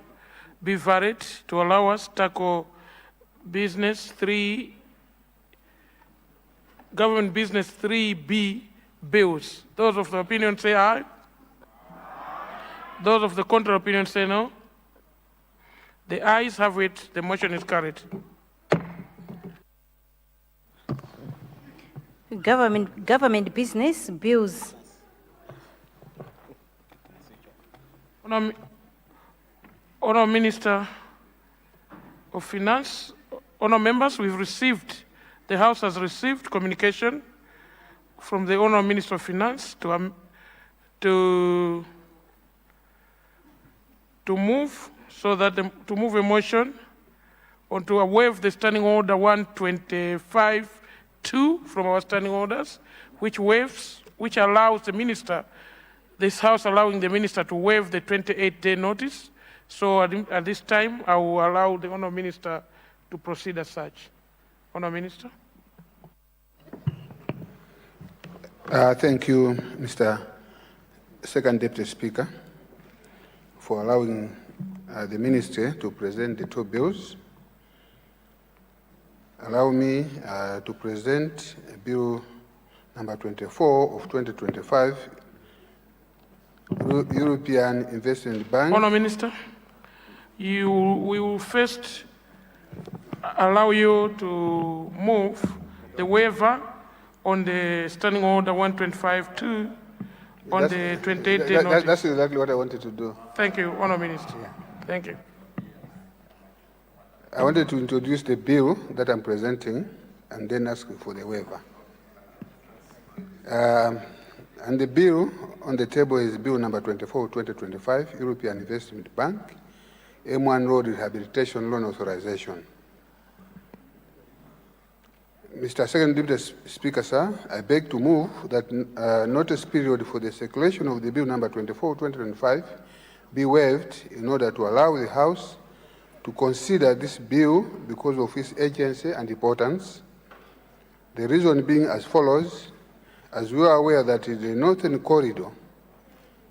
be varied to allow us to tackle government business 3B bills. Those of the opinion say aye. Those of the contrary opinion say no. The ayes have it. The motion is carried. Government business bills. Honour Minister of Finance, honour members, the House has received communication from the Honour Minister of Finance to move a motion on to waive the Standing Order 125(2) from our standing orders, which allows the minister, this House allowing the minister to waive the 28-day notice. So at this time, I will allow the Honour Minister to proceed as such. Honour Minister. Thank you, Mr. Second Deputy Speaker, for allowing the Ministry to present the 2 bills. Allow me to present Bill number 24 of 2025, European Investment Bank. Honour Minister, we will first allow you to move the waiver on the Standing Order 125(2) on the 28-day notice. That's exactly what I wanted to do. Thank you, Honour Minister. Yeah. Thank you. I wanted to introduce the bill that I'm presenting and then ask for the waiver. And the bill on the table is Bill number 24 of 2025, European Investment Bank. M1 Road Rehabilitation Loan Authorization. Mr. Second Deputy Speaker, sir, I beg to move that notice period for the circulation of the Bill number 24, 2025 be waived in order to allow the House to consider this bill because of its urgency and importance. The reason being as follows: as we are aware that the Northern Corridor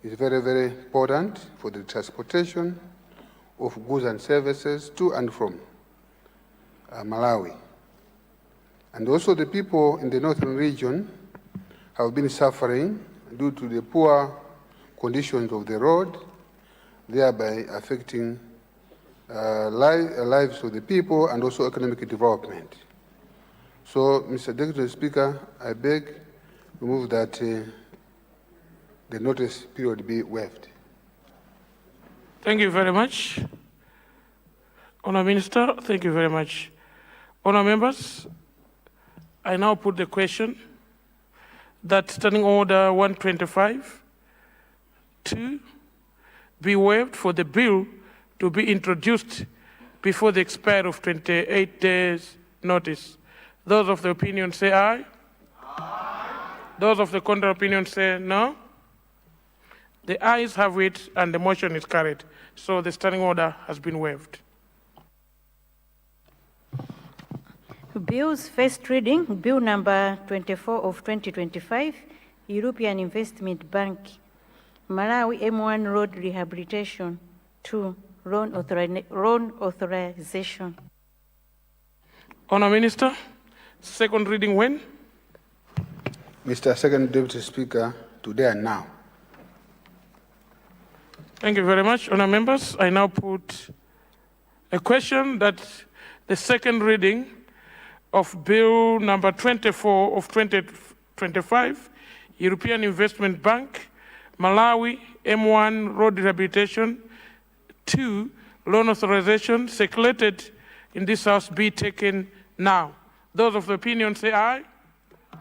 is very, very important for the transportation of goods and services to and from Malawi. And also the people in the northern region have been suffering due to the poor conditions of the road, thereby affecting lives of the people and also economic development. So, Mr. Deputy Speaker, I beg to move that the notice period be waived. Thank you very much. Honourable Minister, thank you very much. Honourable members, I now put the question that Standing Order 125 to be waived for the bill to be introduced before the expiry of 28 days notice. Those of the opinion say aye. Aye. Those of the contrary opinion say no. The ayes have it and the motion is carried. So the standing order has been waived. Bills first reading, Bill number 24 of 2025, European Investment Bank, Malawi M1 Road Rehabilitation 2, loan authorization. Honourable Minister, second reading when? Mr. Second Deputy Speaker, today and now. Thank you very much, honourable members. I now put a question that the second reading of Bill number 24 of 2025, European Investment Bank, Malawi M1 Road Rehabilitation 2, loan authorization circulated in this House be taken now. Those of the opinion say aye. Aye.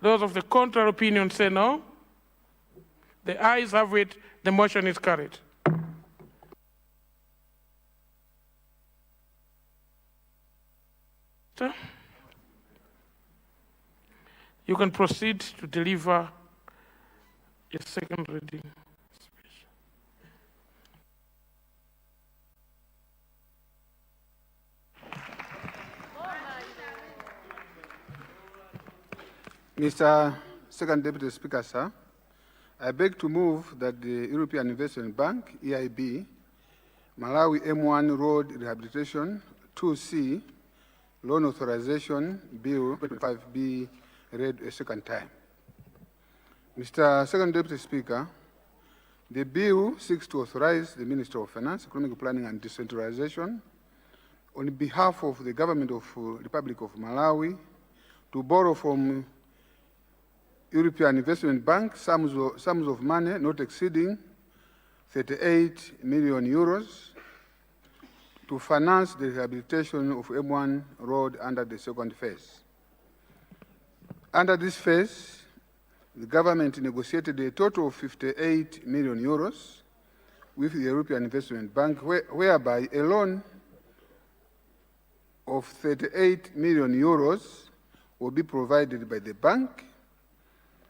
Those of the contrary opinion say no. The ayes have it. The motion is carried. You can proceed to deliver your second reading speech. Mr. Second Deputy Speaker, sir, I beg to move that the European Investment Bank, EIB, Malawi M1 Road Rehabilitation 2C, loan authorization bill 25 be read a second time. Mr. Second Deputy Speaker, the bill seeks to authorize the Minister of Finance, Economic Planning and Decentralization on behalf of the Government of the Republic of Malawi to borrow from European Investment Bank sums of money not exceeding 38 million euros to finance the rehabilitation of M1 Road under the second phase. Under this phase, the government negotiated a total of 58 million euros with the European Investment Bank, whereby a loan of 38 million euros will be provided by the bank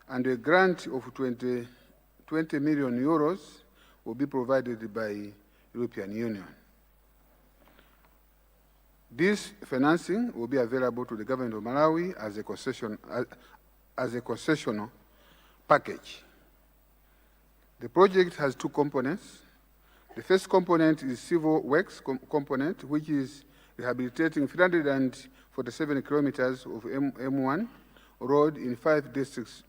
and a grant of 20 million euros will be provided by European Union. This financing will be available to the government of Malawi as a concessional package. The project has two components. The first component is civil works component, which is rehabilitating 347 kilometers of M1 road in 5 districts,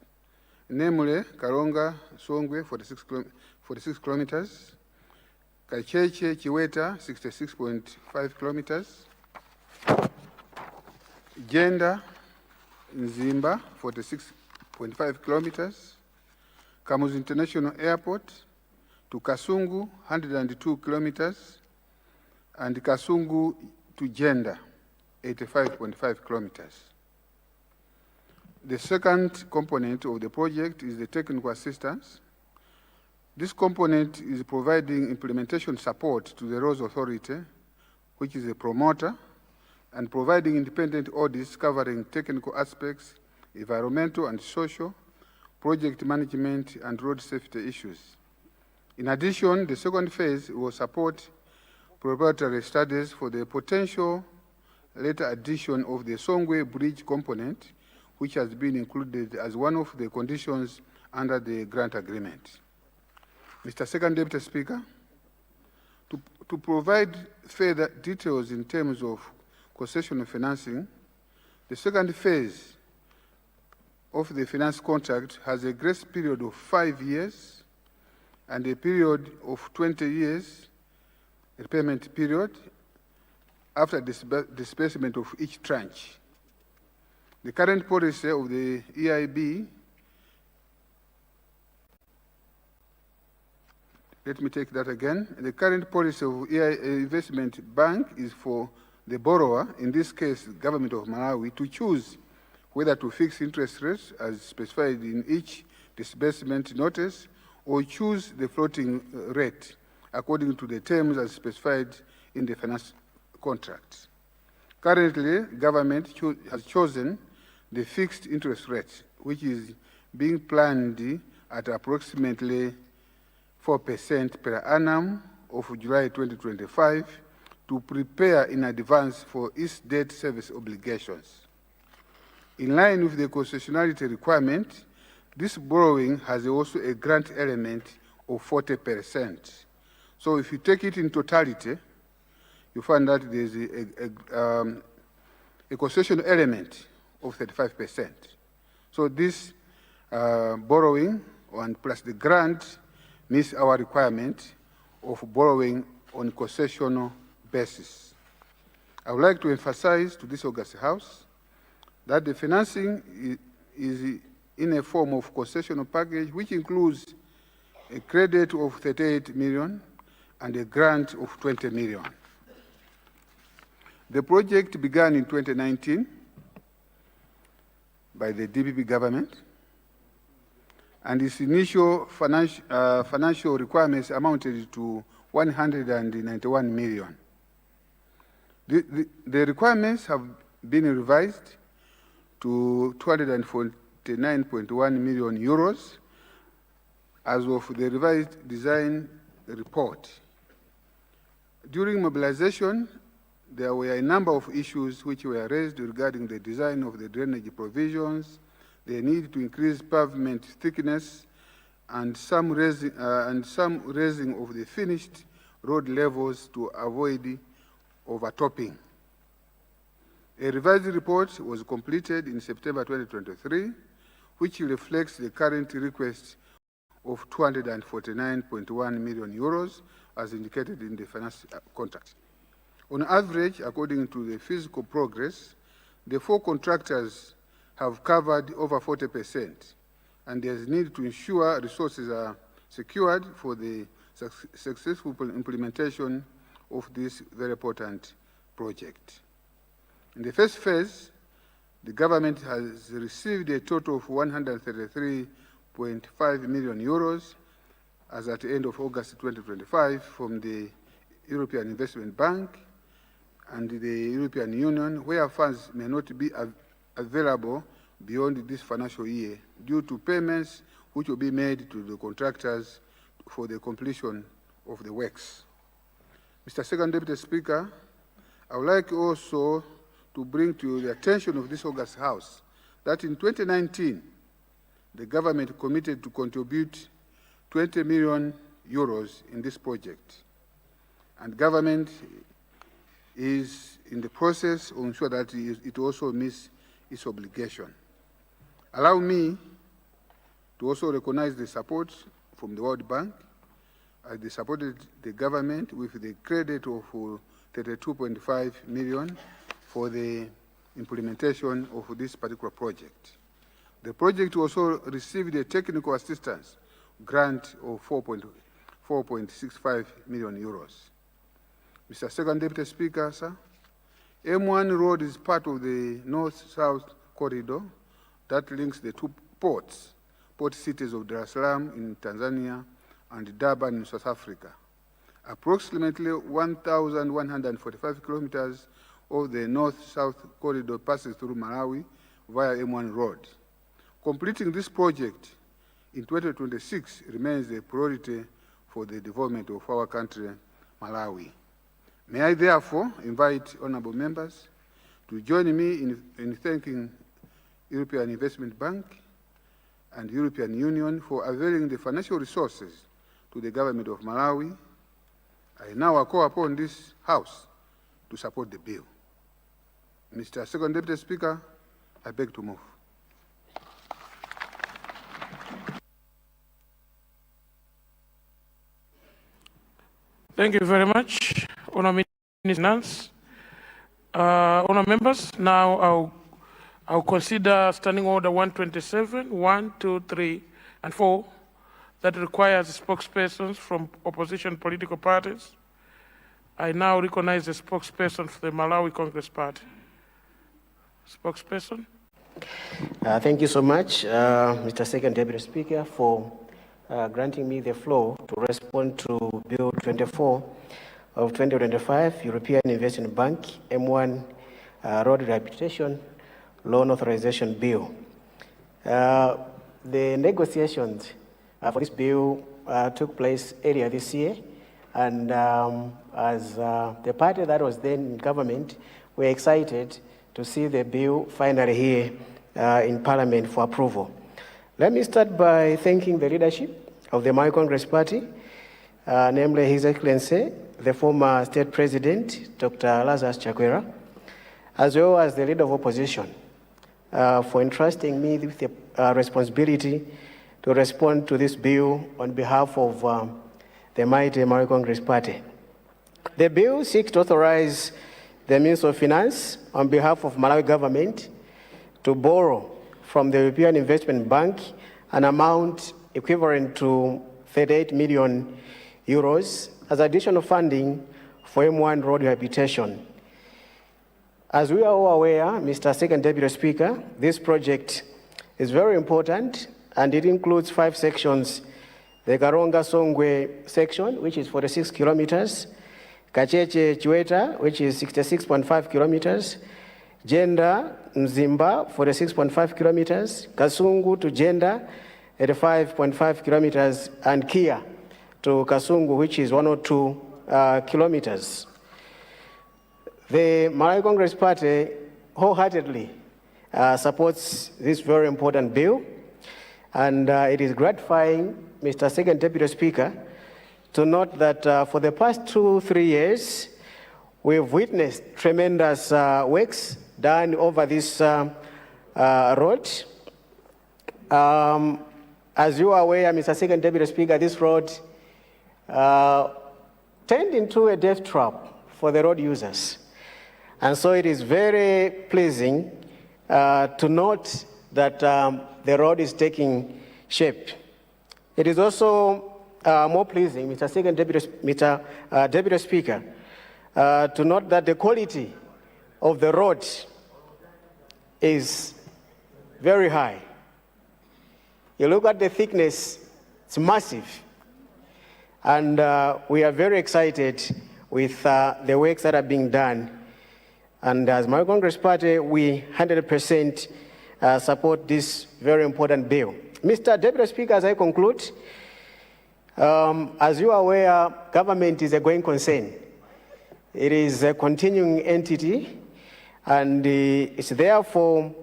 namely Karonga, Songwe, 46 kilometers, Kacheche, Chiweta, 66.5 kilometers, Jenda, Nzimba, 46.5 kilometers, Kamuzu International Airport, to Kasungu, 102 kilometers, and Kasungu to Jenda, 85.5 kilometers. The second component of the project is the technical assistance This component is providing implementation support to the Roads Authority, which is a promoter, and providing independent audits covering technical aspects, environmental and social, project management, and road safety issues. In addition, the second phase will support preparatory studies for the potential later addition of the Songwe Bridge component, which has been included as one of the conditions under the grant agreement. Mr. Second Deputy Speaker, to provide further details in terms of concessional financing, the second phase of the finance contract has a grace period of 5 years and a period of 20 years, a payment period, after disbursement of each tranche. The current policy of the EIB, let me take that again. The current policy of Investment Bank is for the borrower, in this case, the government of Malawi, to choose whether to fix interest rates as specified in each disbursement notice or choose the floating rate according to the terms as specified in the finance contracts. Currently, government has chosen the fixed interest rate, which is being planned at approximately 4% per annum of July 2025 to prepare in advance for its debt service obligations. In line with the constitutionality requirement, this borrowing has also a grant element of 40%. So if you take it in totality, you find that there is a concession element of 35%. So this borrowing and plus the grant meets our requirement of borrowing on concessional basis. I would like to emphasize to this August House that the financing is in a form of concessional package, which includes a credit of 38 million and a grant of 20 million. The project began in 2019 by the DPP government, and its initial financial requirements amounted to 191 million. The requirements have been revised to 249.1 million euros as of the revised design report. During mobilization, there were a number of issues which were raised regarding the design of the drainage provisions, the need to increase pavement thickness, and some raising of the finished road levels to avoid overtopping. A revised report was completed in September 2023, which reflects the current request of 249.1 million euros as indicated in the finance contract. On average, according to the physical progress, the 4 contractors have covered over 40%, and there's need to ensure resources are secured for the successful implementation of this very important project. In the first phase, the government has received a total of 133.5 million euros as at the end of August 2025 from the European Investment Bank and the European Union, where funds may not be available beyond this financial year due to payments which will be made to the contractors for the completion of the works. Mr. Second Deputy Speaker, I would like also to bring to the attention of this August House that in 2019, the government committed to contribute 20 million euros in this project, and government is in the process of ensuring that it also meets its obligation. Allow me to also recognize the support from the World Bank as they supported the government with the credit of 32.5 million for the implementation of this particular project. The project also received a technical assistance grant of 4.65 million euros. Mr. Second Deputy Speaker, sir, M1 Road is part of the North-South corridor that links the 2 port cities of Dar es Salaam in Tanzania and Durban in South Africa. Approximately 1,145 kilometers of the north-south corridor passes through Malawi via M1 road. Completing this project in 2026 remains a priority for the development of our country, Malawi. May I therefore invite honorable members to join me in thanking European Investment Bank and European Union for availing the financial resources to the government of Malawi. I now call upon this House to support the bill. Mr. Second Deputy Speaker, I beg to move. Thank you very much, Honourable Minister Finance. Honourable members, now I'll consider Standing Order 127, 1, 2, 3, and 4 that requires spokespersons from opposition political parties. I now recognize the spokesperson for the Malawi Congress Party. Spokesperson. Thank you so much, Mr. Second Deputy Speaker, for granting me the floor to respond to Bill 24 of 2025, European Investment Bank, M1 Road Rehabilitation Loan Authorization Bill. The negotiations for this bill took place earlier this year, and as the party that was then in government, we're excited to see the bill finally here in Parliament for approval. Let me start by thanking the leadership of the Malawi Congress Party, namely His Excellency, the former State President, Dr. Lazarus Chakwera, as well as the Leader of Opposition, for entrusting me with the responsibility to respond to this bill on behalf of the mighty Malawi Congress Party. The bill seeks to authorize the Minister of Finance on behalf of Malawi government to borrow from the European Investment Bank an amount equivalent to 38 million euros as additional funding for M1 road rehabilitation. As we are all aware, Mr. Second Deputy Speaker, this project is very important, and it includes 5 sections: the Karonga-Songwe section, which is 46 kilometers, Kacheche-Chiweta, which is 66.5 kilometers, Jenda Mzimba, 46.5 kilometers, Kasungu to Jenda, 85.5 kilometers, and Kia to Kasungu, which is 102 kilometers. The Malawi Congress Party wholeheartedly supports this very important bill, and it is gratifying, Mr. Second Deputy Speaker, to note that for the past 2-3 years, we've witnessed tremendous works done over this road. As you are aware, Mr. Second Deputy Speaker, this road turned into a death trap for the road users. And so it is very pleasing to note that the road is taking shape. It is also more pleasing, Mr. Second Deputy Speaker, to note that the quality of the road is very high. You look at the thickness, it's massive. And we are very excited with the works that are being done. And as my Congress Party, we 100% support this very important bill. Mr. Deputy Speaker, as I conclude, as you are aware, government is a going concern. It is a continuing entity, and it's therefore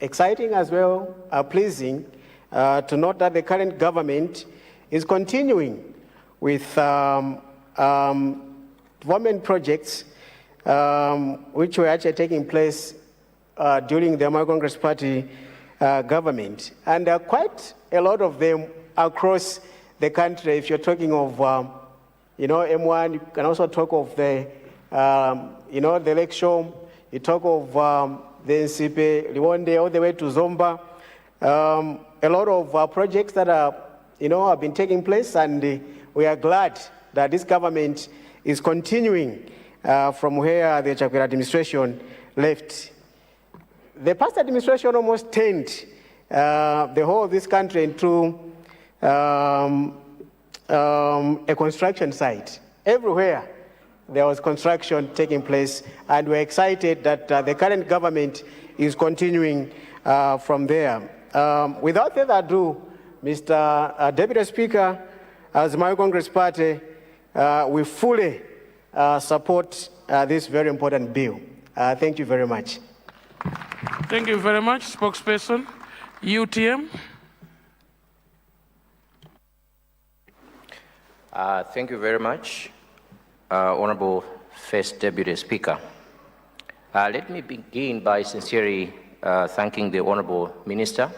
exciting as well, pleasing to note that the current government is continuing with development projects which were actually taking place during the Malawi Congress Party government. And quite a lot of them across the country. If you're talking of, M1, you can also talk of the, the Lake Shore, you talk of the Nsipe, Liwonde, all the way to Zomba. A lot of projects that are, have been taking place, and we are glad that this government is continuing from where the Chakwera administration left. The past administration almost turned the whole of this country into a construction site. Everywhere there was construction taking place, and we're excited that the current government is continuing from there. Without further ado, Mr. Deputy Speaker, as my Congress party, we fully support this very important bill. Thank you very much. Thank you very much, spokesperson. UTM. Thank you very much, Honorable First Deputy Speaker. Let me begin by sincerely thanking the Honorable Minister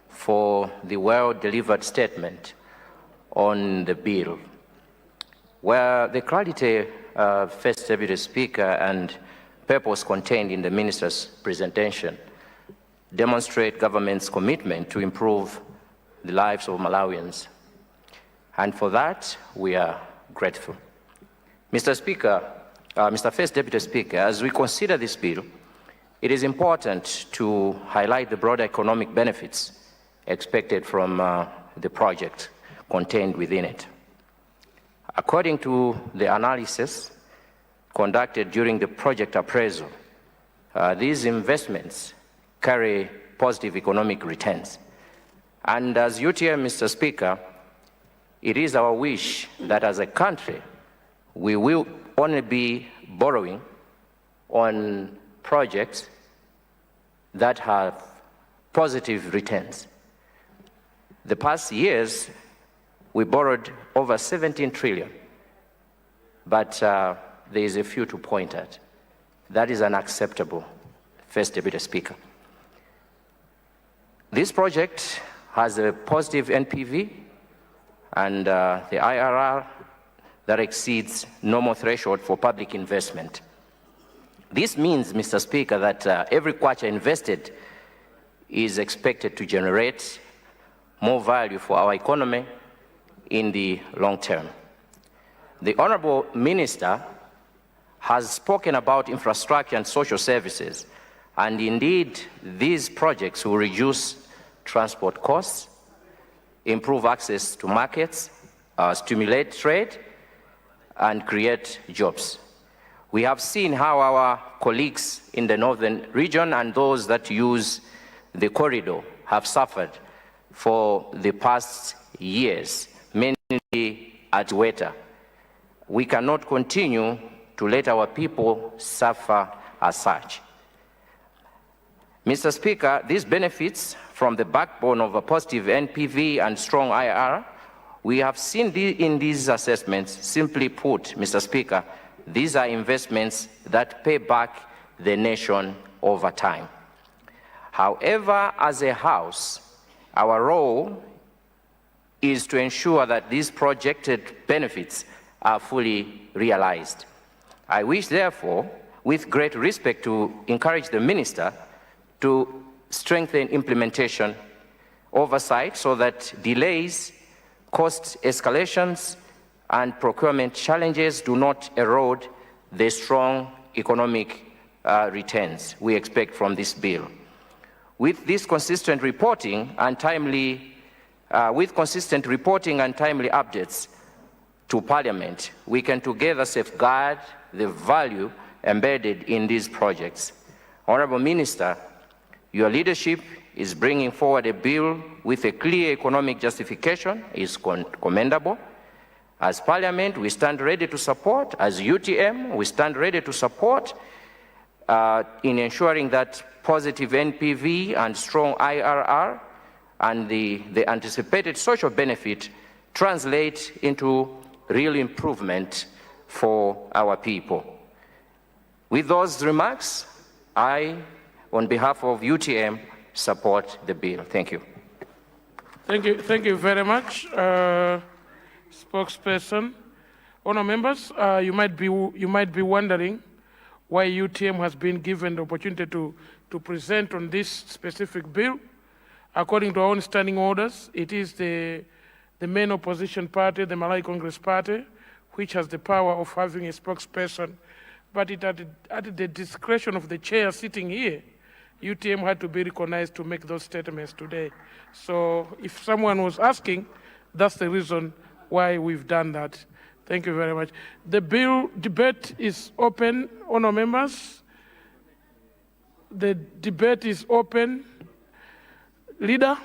for the well-delivered statement on the bill, where the clarity, First Deputy Speaker, and purpose contained in the Minister's presentation demonstrate government's commitment to improve the lives of Malawians. And for that, we are grateful. Mr. Speaker, Mr. First Deputy Speaker, as we consider this bill, it is important to highlight the broader economic benefits expected from the project contained within it. According to the analysis conducted during the project appraisal, these investments carry positive economic returns. And as UTM, Mr. Speaker, it is our wish that as a country, we will only be borrowing on projects that have positive returns. The past years, we borrowed over 17 trillion, but there is a few to point at. That is unacceptable, First Deputy Speaker. This project has a positive NPV and the IRR that exceeds normal threshold for public investment. This means, Mr. Speaker, that every kwacha invested is expected to generate more value for our economy in the long term. The Honorable Minister has spoken about infrastructure and social services, and indeed, these projects will reduce transport costs, improve access to markets, stimulate trade, and create jobs. We have seen how our colleagues in the northern region and those that use the corridor have suffered for the past years, mainly at Weta. We cannot continue to let our people suffer as such. Mr. Speaker, these benefits from the backbone of a positive NPV and strong IR, we have seen in these assessments. Simply put, Mr. Speaker, these are investments that pay back the nation over time. However, as a House, our role is to ensure that these projected benefits are fully realized. I wish, therefore, with great respect, to encourage the Minister to strengthen implementation oversight so that delays, cost escalations, and procurement challenges do not erode the strong economic returns we expect from this bill. With this consistent reporting and timely, updates to Parliament, we can together safeguard the value embedded in these projects. Honourable Minister, your leadership is bringing forward a bill with a clear economic justification is commendable. As Parliament, we stand ready to support. As UTM, we stand ready to support in ensuring that positive NPV and strong IRR and the anticipated social benefit translate into real improvement for our people. With those remarks, I, on behalf of UTM, support the bill. Thank you. Thank you very much, spokesperson. Honourable members, you might be wondering why UTM has been given the opportunity to present on this specific bill. According to our own standing orders, it is the main opposition party, the Malawi Congress Party, which has the power of having a spokesperson. But it at the discretion of the chair sitting here, UTM had to be recognized to make those statements today. So if someone was asking, that's the reason why we've done that. Thank you very much. The bill debate is open, honour members. The debate is open. Leader?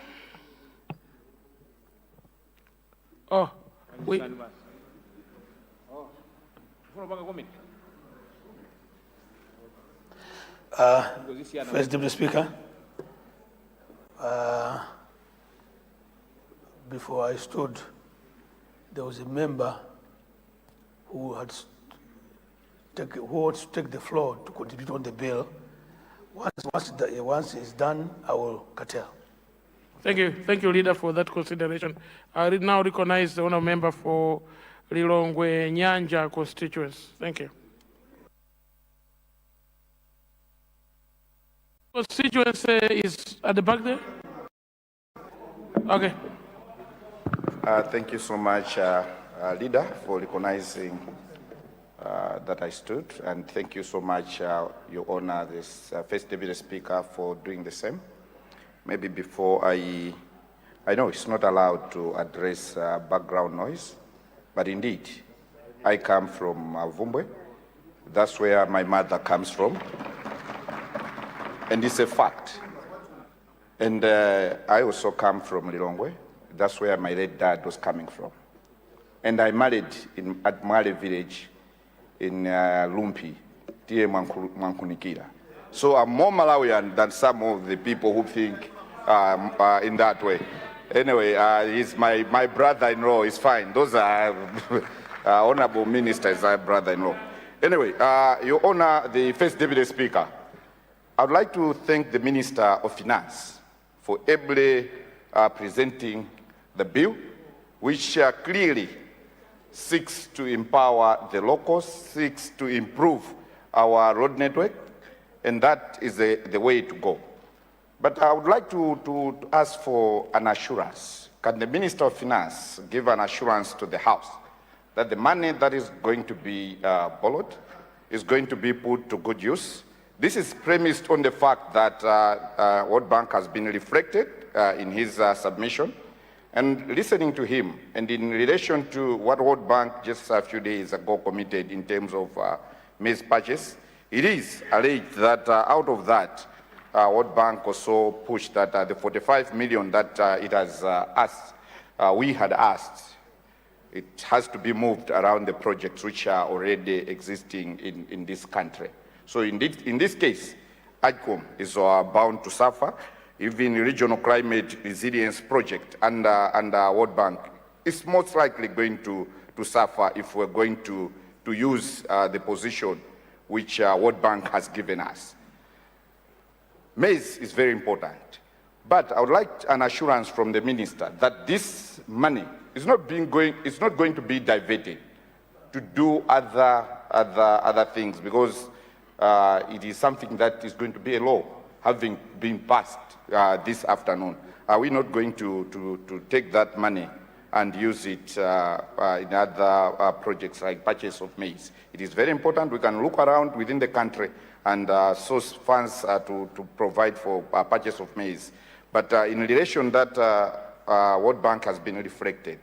Oh, wait. First Deputy Speaker, before I stood, there was a member who wants to take the floor to contribute on the bill. Once it's done, I will curtail. Thank you, Leader, for that consideration. I now recognize the honour member for Lilongwe Nyanja constituency. Thank you. Constituency is at the back there? Okay. Thank you so much, Leader, for recognizing that I stood, and thank you so much, Your Honor, this First Deputy Speaker, for doing the same. Maybe before I know it's not allowed to address background noise, but indeed, I come from Vumbwe. That's where my mother comes from, and it's a fact. And I also come from Lilongwe. That's where my late dad was coming from. And I married at Male village in Luntha, Tie Mankunikira. So I'm more Malawian than some of the people who think in that way. Anyway, he's my brother-in-law. It's fine. Those are honorable ministers, brother-in-law. Anyway, Your Honor, the First Deputy Speaker, I'd like to thank the Minister of Finance for ably presenting the bill, which clearly seeks to empower the locals, seeks to improve our road network, and that is the way to go. But I would like to ask for an assurance. Can the Minister of Finance give an assurance to the House that the money that is going to be borrowed is going to be put to good use? This is premised on the fact that World Bank has been reflected in his submission. And listening to him, and in relation to what World Bank just a few days ago committed in terms of maize purchase, it is alleged that out of that, World Bank also pushed that the 45 million that it has asked, we had asked, it has to be moved around the projects which are already existing in this country. So in this case, AGCOM is bound to suffer. Even Regional Climate Resilience Project under World Bank is most likely going to suffer if we're going to use the position which World Bank has given us. Maize is very important, but I would like an assurance from the Minister that this money is not going to be diverted to do other things, because it is something that is going to be a law having been passed this afternoon. Are we not going to take that money and use it in other projects like purchase of maize? It is very important. We can look around within the country and source funds to provide for purchase of maize. But in relation that World Bank has been reflected,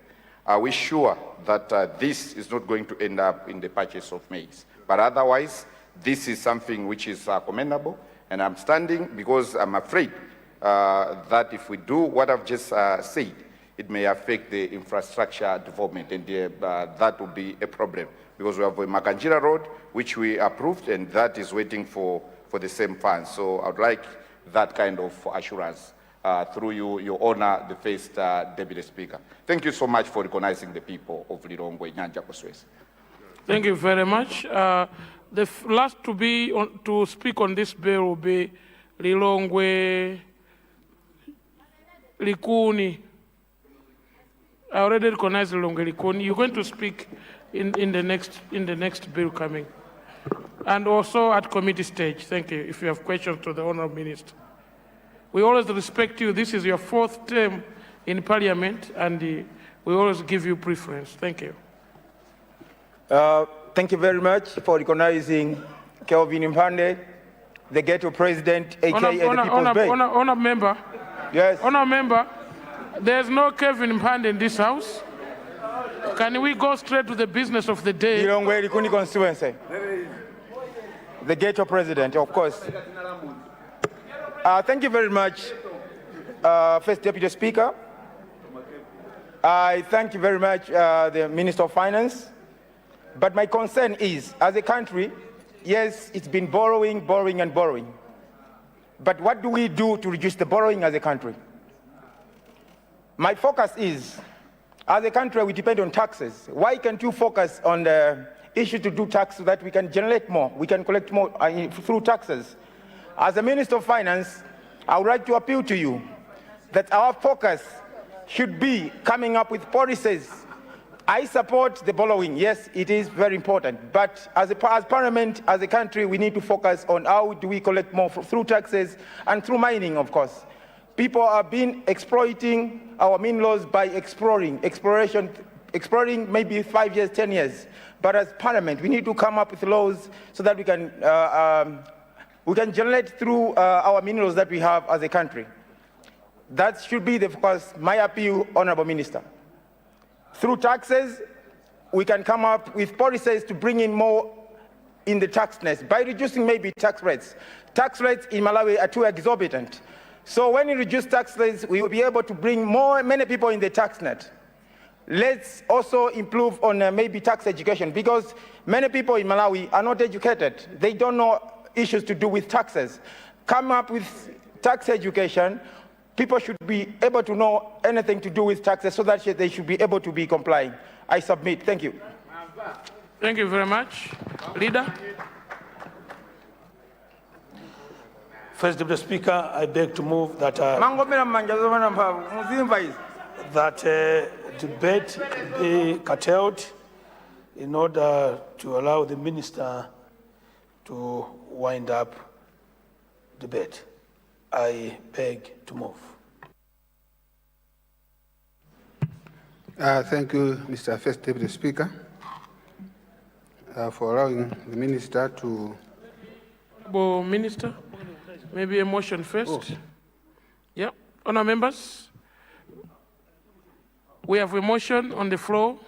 are we sure that this is not going to end up in the purchase of maize? But otherwise, this is something which is commendable, and I'm standing because I'm afraid that if we do what I've just said, it may affect the infrastructure development, and that will be a problem, because we have a Makanjira Road, which we approved, and that is waiting for the same funds. So I would like that kind of assurance through you, Your Honor, the First Deputy Speaker. Thank you so much for recognizing the people of Lilongwe Nyanja constituency. Thank you very much. The last to speak on this bill will be Lilongwe Likuni. I already recognize Lilongwe Likuni. You're going to speak in the next bill coming, and also at committee stage. Thank you. If you have questions to the Honourable Minister, we always respect you. This is your 4th term in Parliament, and we always give you preference. Thank you. Thank you very much for recognizing Kelvin Mpande, the ghetto president, aka the People's Bank. Honour member. Yes. Honour member, there's no Kevin Mpande in this house. Can we go straight to the business of the day? Lilongwe Likuni constituency. The ghetto president, of course. Thank you very much, First Deputy Speaker. I thank you very much, the Minister of Finance. But my concern is, as a country, yes, it's been borrowing. But what do we do to reduce the borrowing as a country? My focus is, as a country, we depend on taxes. Why can't you focus on the issue to do tax so that we can generate more, we can collect more through taxes? As a Minister of Finance, I would like to appeal to you that our focus should be coming up with policies. I support the borrowing. Yes, it is very important. But as Parliament, as a country, we need to focus on how do we collect more through taxes and through mining, of course. People have been exploiting our minerals by exploring maybe 5 years, 10 years. But as Parliament, we need to come up with laws so that we can generate through our minerals that we have as a country. That should be the focus. My appeal, Honourable Minister. Through taxes, we can come up with policies to bring in more in the tax nest by reducing maybe tax rates. Tax rates in Malawi are too exorbitant. So when we reduce tax rates, we will be able to bring many people in the tax net. Let's also improve on maybe tax education, because many people in Malawi are not educated. They don't know issues to do with taxes. Come up with tax education. People should be able to know anything to do with taxes so that they should be able to be complying. I submit. Thank you. Thank you very much. Leader? First Deputy Speaker, I beg to move that debate be curtailed in order to allow the Minister to wind up debate. I beg to move. Thank you, Mr. First Deputy Speaker, for allowing the Minister to... Minister, maybe a motion first. Oh. Yeah, honour members, we have a motion on the floor.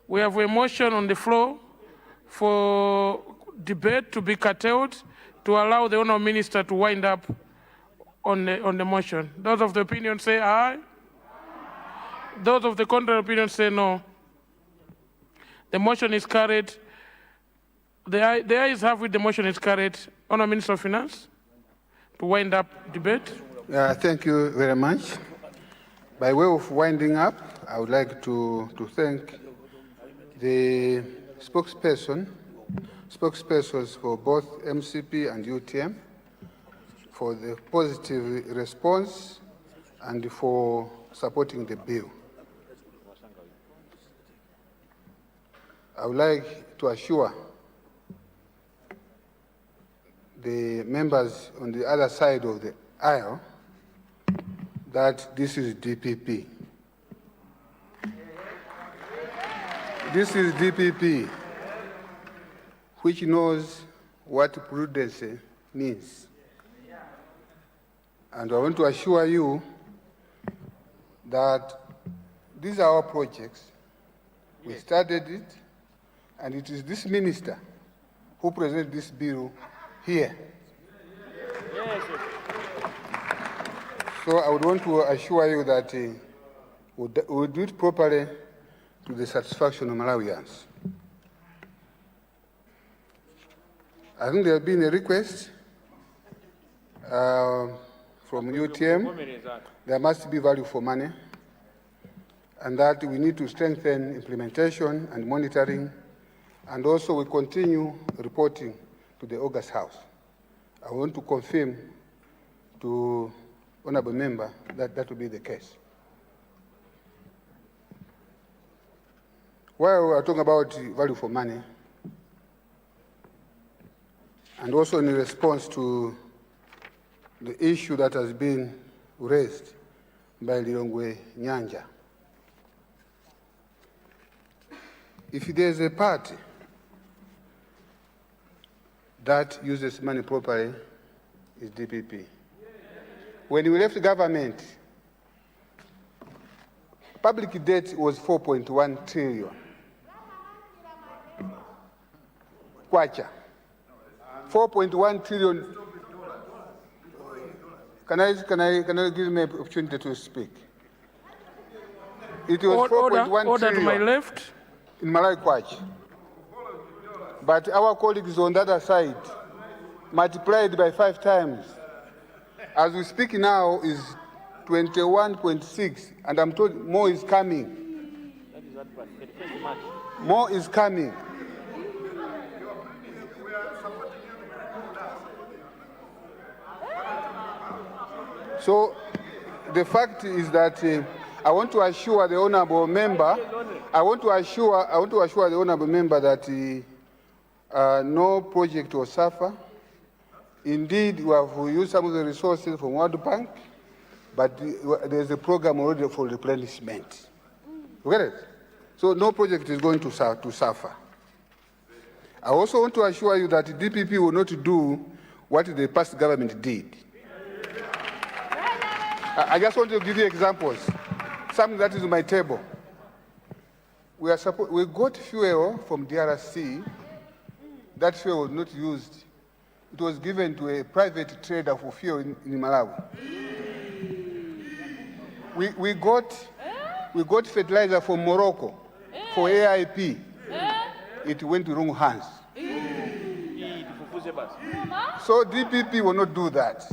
We have a motion on the floor for debate to be curtailed to allow the honourable minister to wind up on the motion. Those of the opinion say aye. Those of the contrary opinion say no. The motion is carried. The ayes have it, the motion is carried. Honourable Minister of Finance, to wind up debate. Thank you very much. By way of winding up, I would like to thank the spokespersons for both MCP and UTM for the positive response and for supporting the bill. I would like to assure the members on the other side of the aisle that this is DPP. This is DPP, which knows what prudence means. And I want to assure you that these are our projects. We started it, and it is this minister who presented this bill here. So I would want to assure you that we'll do it properly to the satisfaction of Malawians. I think there has been a request from UTM. There must be value for money, and that we need to strengthen implementation and monitoring, and also we continue reporting to the August House. I want to confirm to Honourable Member that that will be the case. While we are talking about value for money, and also in response to the issue that has been raised by Lilongwe Nyanja, if there's a party that uses money properly, is DPP. When we left government, public debt was 4.1 trillion. Kwacha. 4.1 trillion. Can I give me an opportunity to speak? It was 4.1 trillion. Order to my left. In Malawi Kwacha. But our colleagues on the other side multiplied by 5 times. As we speak now is 21.6, and I'm told more is coming. More is coming. So the fact is that I want to assure the honourable member. I want to assure the honourable member that no project will suffer. Indeed, we have used some of the resources from World Bank, but there's a program already for replenishment. You get it? So no project is going to suffer. I also want to assure you that DPP will not do what the past government did. I just want to give you examples, something that is on my table. We got fuel from DRC. That fuel was not used. It was given to a private trader for fuel in Malawi. We got fertilizer from Morocco for AIP. It went to wrong hands. So DPP will not do that.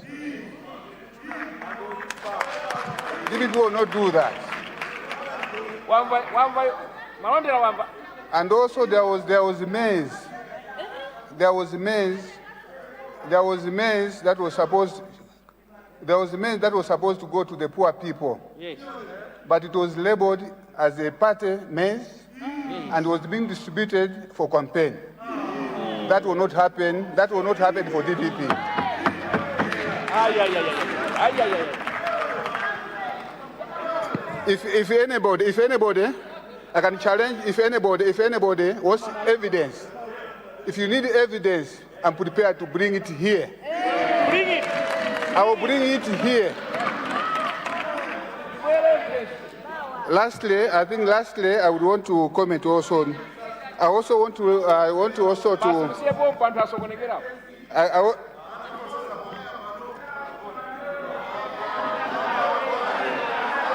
DPP will not do that. And also there was maize. There was maize that was supposed to go to the poor people. Yes. But it was labeled as a party maize and was being distributed for campaign. That will not happen. That will not happen for DPP. If anybody, I can challenge. If anybody wants evidence, if you need evidence, I'm prepared to bring it here. Bring it. I will bring it here. Lastly, I would want to comment also. I want to also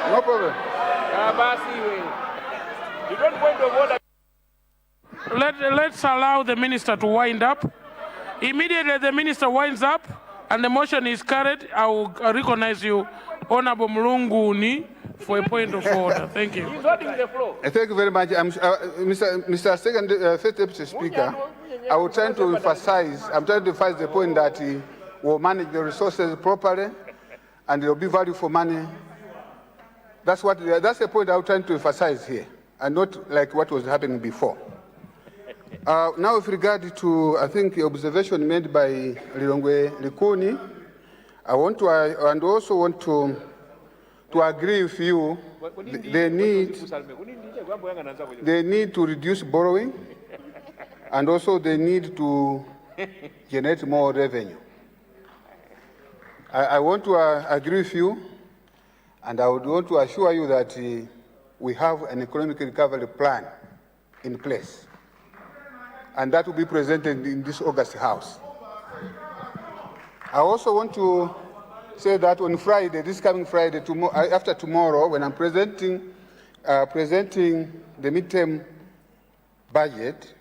no problem. You don't point of order. Let's allow the minister to wind up. Immediately the minister winds up and the motion is carried, I will recognize you, Honorable Mlunguni, for a point of order. Thank you. He's holding the floor. Thank you very much. Mr. Second, First Deputy Speaker, I will try to emphasize, the point that we'll manage the resources properly and there will be value for money. That's the point I was trying to emphasize here, and not like what was happening before. Now, with regard to, I think, the observation made by Lilongwe Likuni, I also want to agree with you. They need to reduce borrowing, and also they need to generate more revenue. I want to agree with you. And I would want to assure you that we have an economic recovery plan in place. And that will be presented in this August House. I also want to say that on Friday, this coming Friday, after tomorrow, when I'm presenting the midterm budget,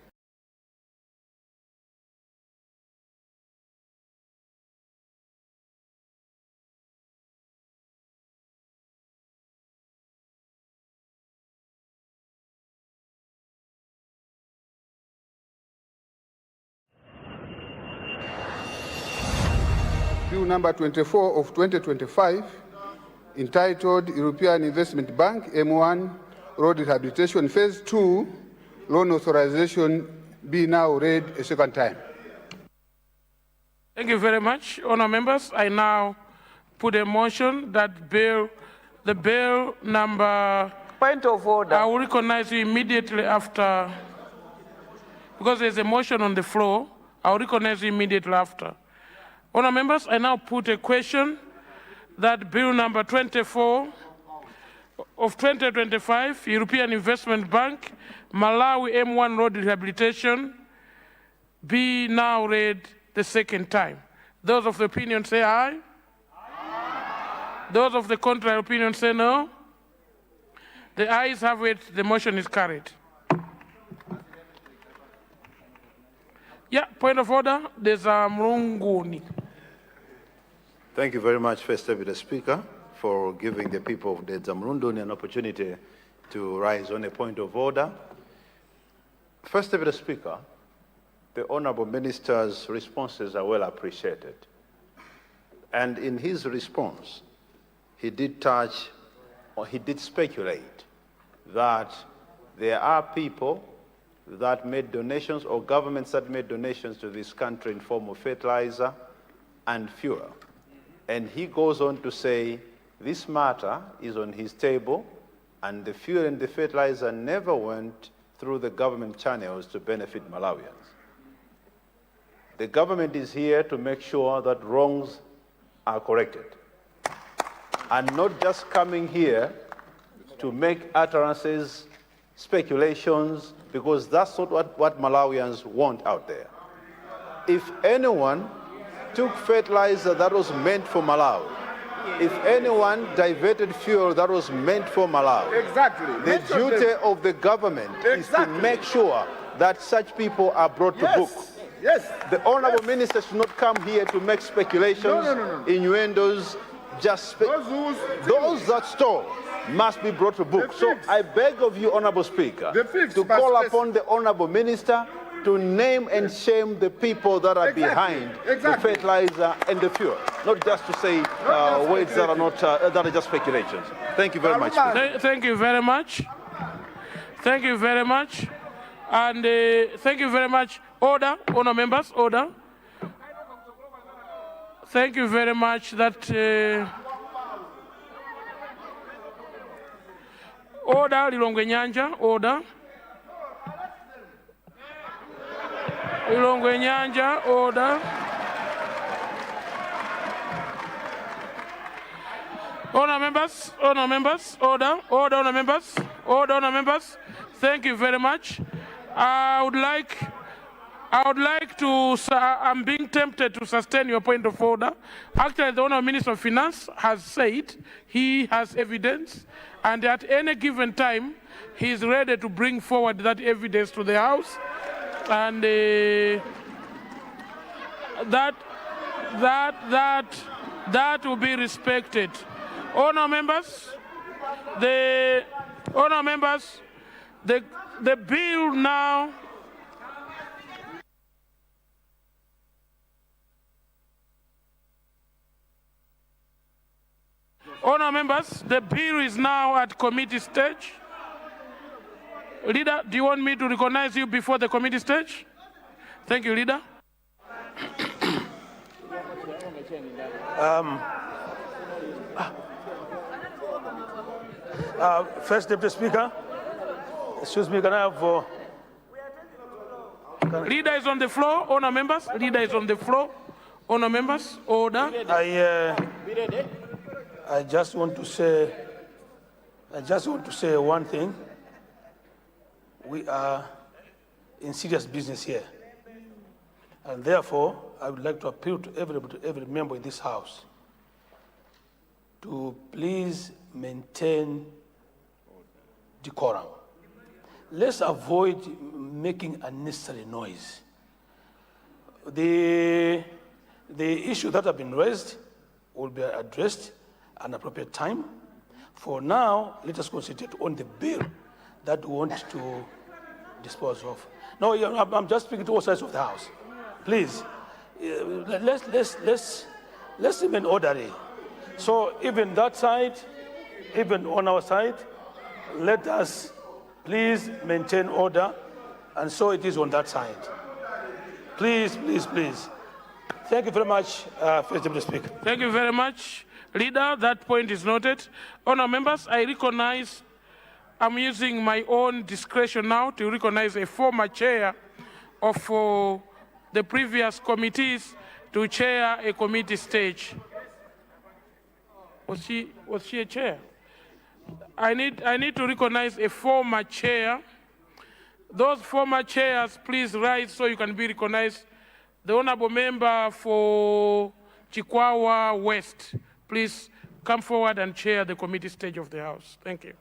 Bill number 24 of 2025, entitled European Investment Bank M1 Road Rehabilitation Phase 2 Loan Authorization, be now read a second time. Thank you very much, honour members. I now put a motion that the bill number... Point of order. I will recognize you immediately after, because there's a motion on the floor, I will recognize you immediately after. Honour members, I now put a question that bill number 24 of 2025, European Investment Bank, Malawi M1 Road Rehabilitation, be now read the second time. Those of the opinion say aye. Aye. Those of the contrary opinion say no. The ayes have it, the motion is carried. Yeah, point of order, there's a Mrunguni. Thank you very much, First Deputy Speaker, for giving the people of the Zamrunduni an opportunity to rise on a point of order. First Deputy Speaker, the Honourable Minister's responses are well appreciated. And in his response, he did touch, or he did speculate, that there are people that made donations, or governments that made donations to this country in form of fertilizer and fuel. And he goes on to say, this matter is on his table, and the fuel and the fertilizer never went through the government channels to benefit Malawians. The government is here to make sure that wrongs are corrected, and not just coming here to make utterances, speculations, because that's not what Malawians want out there. If anyone took fertilizer that was meant for Malawi, if anyone diverted fuel that was meant for Malawi, the duty of the government is to make sure that such people are brought to book. The Honourable Minister should not come here to make speculations, innuendos, those that stole must be brought to book. So I beg of you, Honourable Speaker, to call upon the Honourable Minister to name and shame the people that are behind the fertilizer and the fuel, not just to say words that are not that are just speculations. Thank you very much. Thank you very much. Thank you very much. And thank you very much. Order, honour members, order. Thank you very much. That order, Lilongwe Nyanja, order. Lilongwe Nyanja, order. Honour members, order, honour members. Thank you very much. I would like to, I'm being tempted to sustain your point of order. Actually, the Honourable Minister of Finance has said he has evidence, and at any given time, he is ready to bring forward that evidence to the House, and that will be respected. Honour members, the bill now. Honour members, the bill is now at committee stage. Leader, do you want me to recognize you before the committee stage? Thank you, Leader. First Deputy Speaker, excuse me, can I have... Leader is on the floor, honour members. Leader is on the floor, honour members. Order. I just want to say one thing. We are in serious business here, and therefore I would like to appeal to every member in this House to please maintain decorum. Let's avoid making unnecessary noise. The issues that have been raised will be addressed at an appropriate time. For now, let us concentrate on the bill that we want to dispose of. No, I'm just speaking to all sides of the House. Please, let's remain orderly. So even that side, even on our side, let us please maintain order, and so it is on that side. Please, please, please. Thank you very much, First Deputy Speaker. Thank you very much, Leader. That point is noted. Honour members, I recognize I'm using my own discretion now to recognize a former chair of the previous committees to chair a committee stage. Was she a chair? I need to recognize a former chair. Those former chairs, please rise so you can be recognized. The honorable member for Chikwawa West, please come forward and chair the committee stage of the House. Thank you.